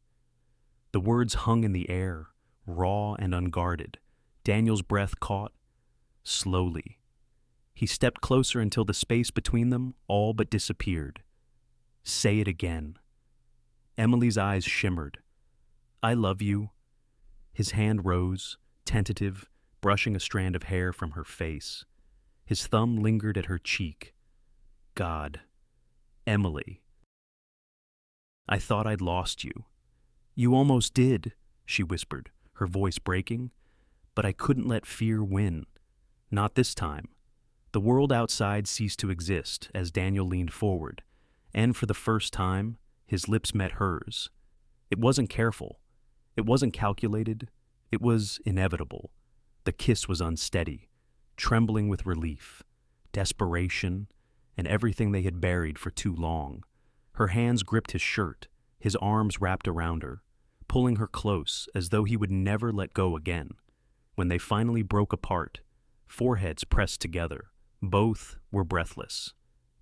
The words hung in the air, raw and unguarded. Daniel's breath caught. Slowly. He stepped closer until the space between them all but disappeared. "Say it again." Emily's eyes shimmered. "I love you." His hand rose, tentative, brushing a strand of hair from her face. His thumb lingered at her cheek. "God. Emily. I thought I'd lost you." "You almost did," she whispered, her voice breaking. "But I couldn't let fear win. Not this time." The world outside ceased to exist as Daniel leaned forward, and for the first time, his lips met hers. It wasn't careful. It wasn't calculated. It was inevitable. The kiss was unsteady, trembling with relief, desperation, and everything they had buried for too long. Her hands gripped his shirt, his arms wrapped around her, pulling her close as though he would never let go again. When they finally broke apart, foreheads pressed together, both were breathless.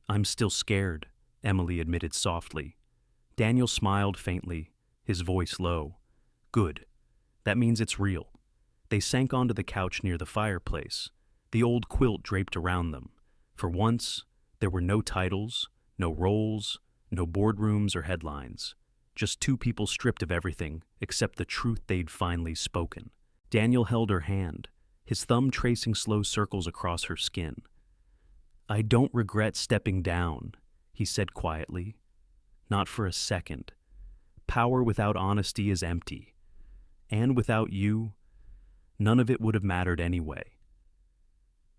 "I'm still scared," Emily admitted softly. Daniel smiled faintly, his voice low. "Good. That means it's real." They sank onto the couch near the fireplace, the old quilt draped around them. For once, there were no titles, no roles, no boardrooms or headlines. Just two people stripped of everything except the truth they'd finally spoken. Daniel held her hand, his thumb tracing slow circles across her skin. "I don't regret stepping down," he said quietly. "Not for a second. Power without honesty is empty. And without you, none of it would have mattered anyway."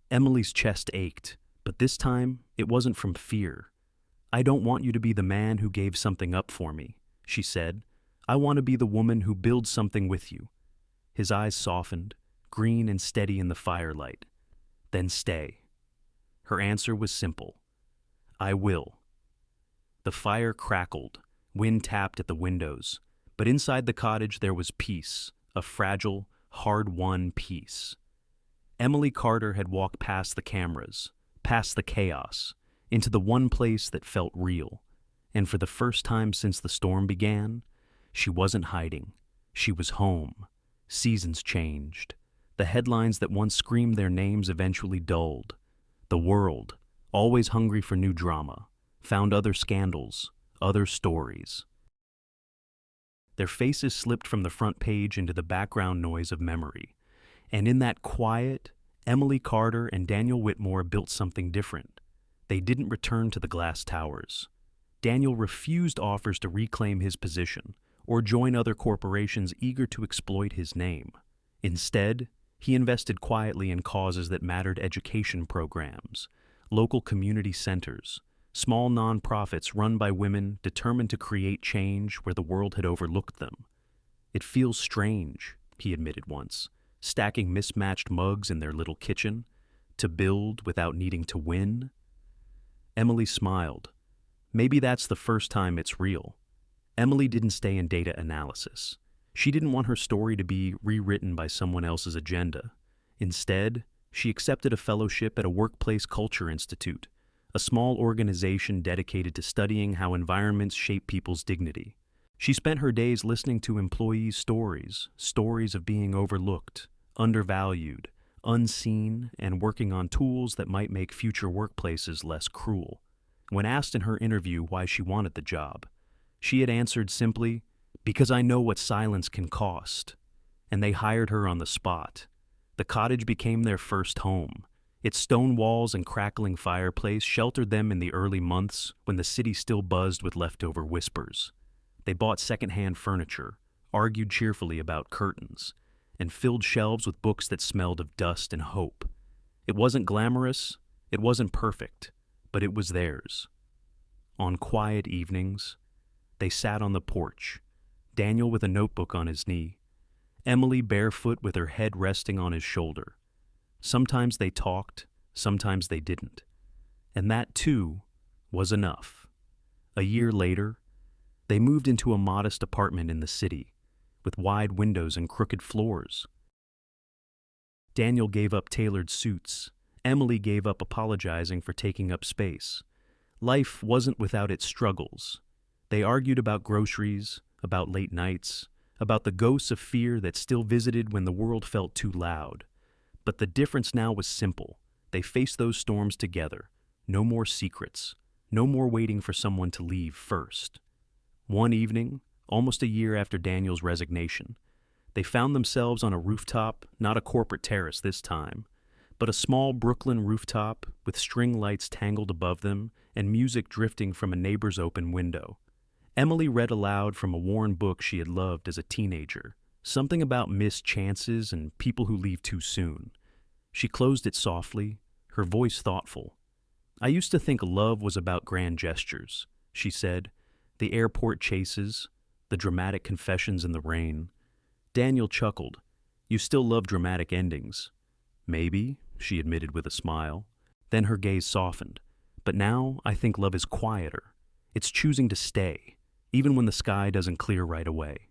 Emily's chest ached, but this time it wasn't from fear. "I don't want you to be the man who gave something up for me," she said. "I want to be the woman who builds something with you." His eyes softened, green and steady in the firelight. "Then stay." Her answer was simple. "I will." The fire crackled, wind tapped at the windows, but inside the cottage there was peace, a fragile, hard-won peace. Emily Carter had walked past the cameras, past the chaos, into the one place that felt real. And for the first time since the storm began, she wasn't hiding. She was home. Seasons changed. The headlines that once screamed their names eventually dulled. The world, always hungry for new drama, found other scandals, other stories. Their faces slipped from the front page into the background noise of memory. And in that quiet, Emily Carter and Daniel Whitmore built something different. They didn't return to the glass towers. Daniel refused offers to reclaim his position or join other corporations eager to exploit his name. Instead, he invested quietly in causes that mattered: education programs, local community centers, small nonprofits run by women determined to create change where the world had overlooked them. "It feels strange," he admitted once, stacking mismatched mugs in their little kitchen, "to build without needing to win." Emily smiled. "Maybe that's the first time it's real." Emily didn't stay in data analysis. She didn't want her story to be rewritten by someone else's agenda. Instead, she accepted a fellowship at a workplace culture institute, a small organization dedicated to studying how environments shape people's dignity. She spent her days listening to employees' stories, stories of being overlooked, undervalued, unseen, and working on tools that might make future workplaces less cruel. When asked in her interview why she wanted the job, she had answered simply, "Because I know what silence can cost." And they hired her on the spot. The cottage became their first home. Its stone walls and crackling fireplace sheltered them in the early months when the city still buzzed with leftover whispers. They bought secondhand furniture, argued cheerfully about curtains, and filled shelves with books that smelled of dust and hope. It wasn't glamorous, it wasn't perfect, but it was theirs. On quiet evenings, they sat on the porch, Daniel with a notebook on his knee, Emily barefoot with her head resting on his shoulder. Sometimes they talked, sometimes they didn't. And that, too, was enough. A year later, they moved into a modest apartment in the city, with wide windows and crooked floors. Daniel gave up tailored suits. Emily gave up apologizing for taking up space. Life wasn't without its struggles. They argued about groceries, about late nights, about the ghosts of fear that still visited when the world felt too loud. But the difference now was simple. They faced those storms together. No more secrets. No more waiting for someone to leave first. One evening, almost a year after Daniel's resignation, they found themselves on a rooftop, not a corporate terrace this time, but a small Brooklyn rooftop with string lights tangled above them and music drifting from a neighbor's open window. Emily read aloud from a worn book she had loved as a teenager, something about missed chances and people who leave too soon. She closed it softly, her voice thoughtful. "I used to think love was about grand gestures," she said, "the airport chases, the dramatic confessions in the rain." Daniel chuckled. "You still love dramatic endings." "Maybe," she admitted with a smile. Then her gaze softened. "But now I think love is quieter. It's choosing to stay, even when the sky doesn't clear right away."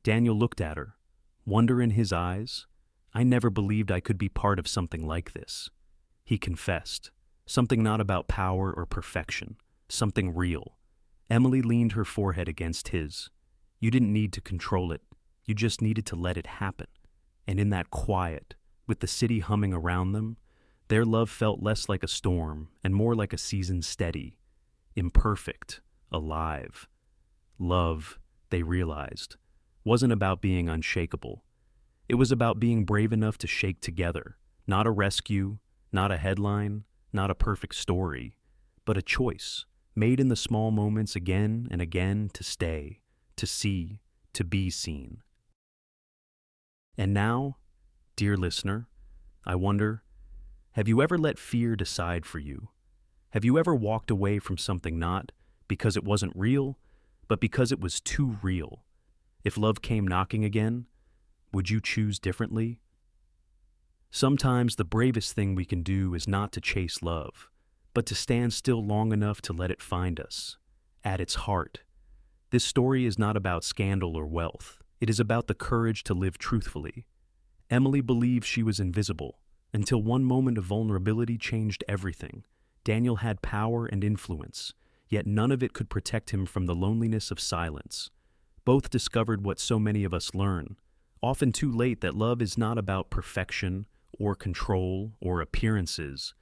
Daniel looked at her, wonder in his eyes. "I never believed I could be part of something like this." He confessed, something not about power or perfection, something real. Emily leaned her forehead against his. "You didn't need to control it. You just needed to let it happen." And in that quiet, with the city humming around them, their love felt less like a storm and more like a season steady, imperfect, alive. Love, they realized, wasn't about being unshakable. It was about being brave enough to shake together, not a rescue, not a headline, not a perfect story, but a choice, made in the small moments again and again to stay, to see, to be seen. And now, dear listener, I wonder, have you ever let fear decide for you? Have you ever walked away from something not because it wasn't real, but because it was too real? If love came knocking again, would you choose differently? Sometimes the bravest thing we can do is not to chase love, but to stand still long enough to let it find us, at its heart. This story is not about scandal or wealth. It is about the courage to live truthfully. Emily believed she was invisible, until one moment of vulnerability changed everything. Daniel had power and influence, yet none of it could protect him from the loneliness of silence. Both discovered what so many of us learn, often too late, that love is not about perfection or control or appearances.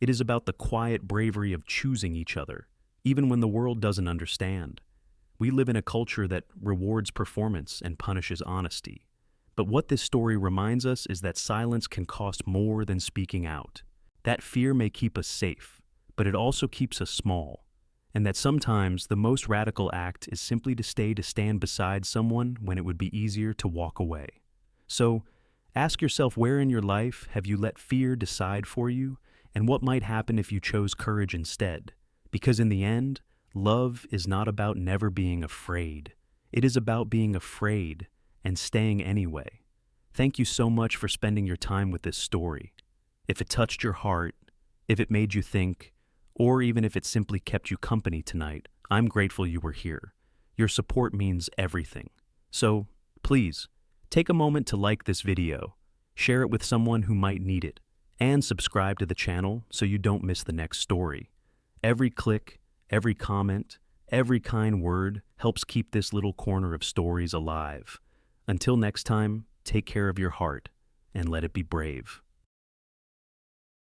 It is about the quiet bravery of choosing each other, even when the world doesn't understand. We live in a culture that rewards performance and punishes honesty. But what this story reminds us is that silence can cost more than speaking out. That fear may keep us safe, but it also keeps us small. And that sometimes the most radical act is simply to stand beside someone when it would be easier to walk away. So, ask yourself, where in your life have you let fear decide for you, and what might happen if you chose courage instead? Because in the end, love is not about never being afraid. It is about being afraid and staying anyway. Thank you so much for spending your time with this story. If it touched your heart, if it made you think, or even if it simply kept you company tonight, I'm grateful you were here. Your support means everything. So, please, take a moment to like this video, share it with someone who might need it, and subscribe to the channel so you don't miss the next story. Every click, every comment, every kind word helps keep this little corner of stories alive. Until next time, take care of your heart and let it be brave.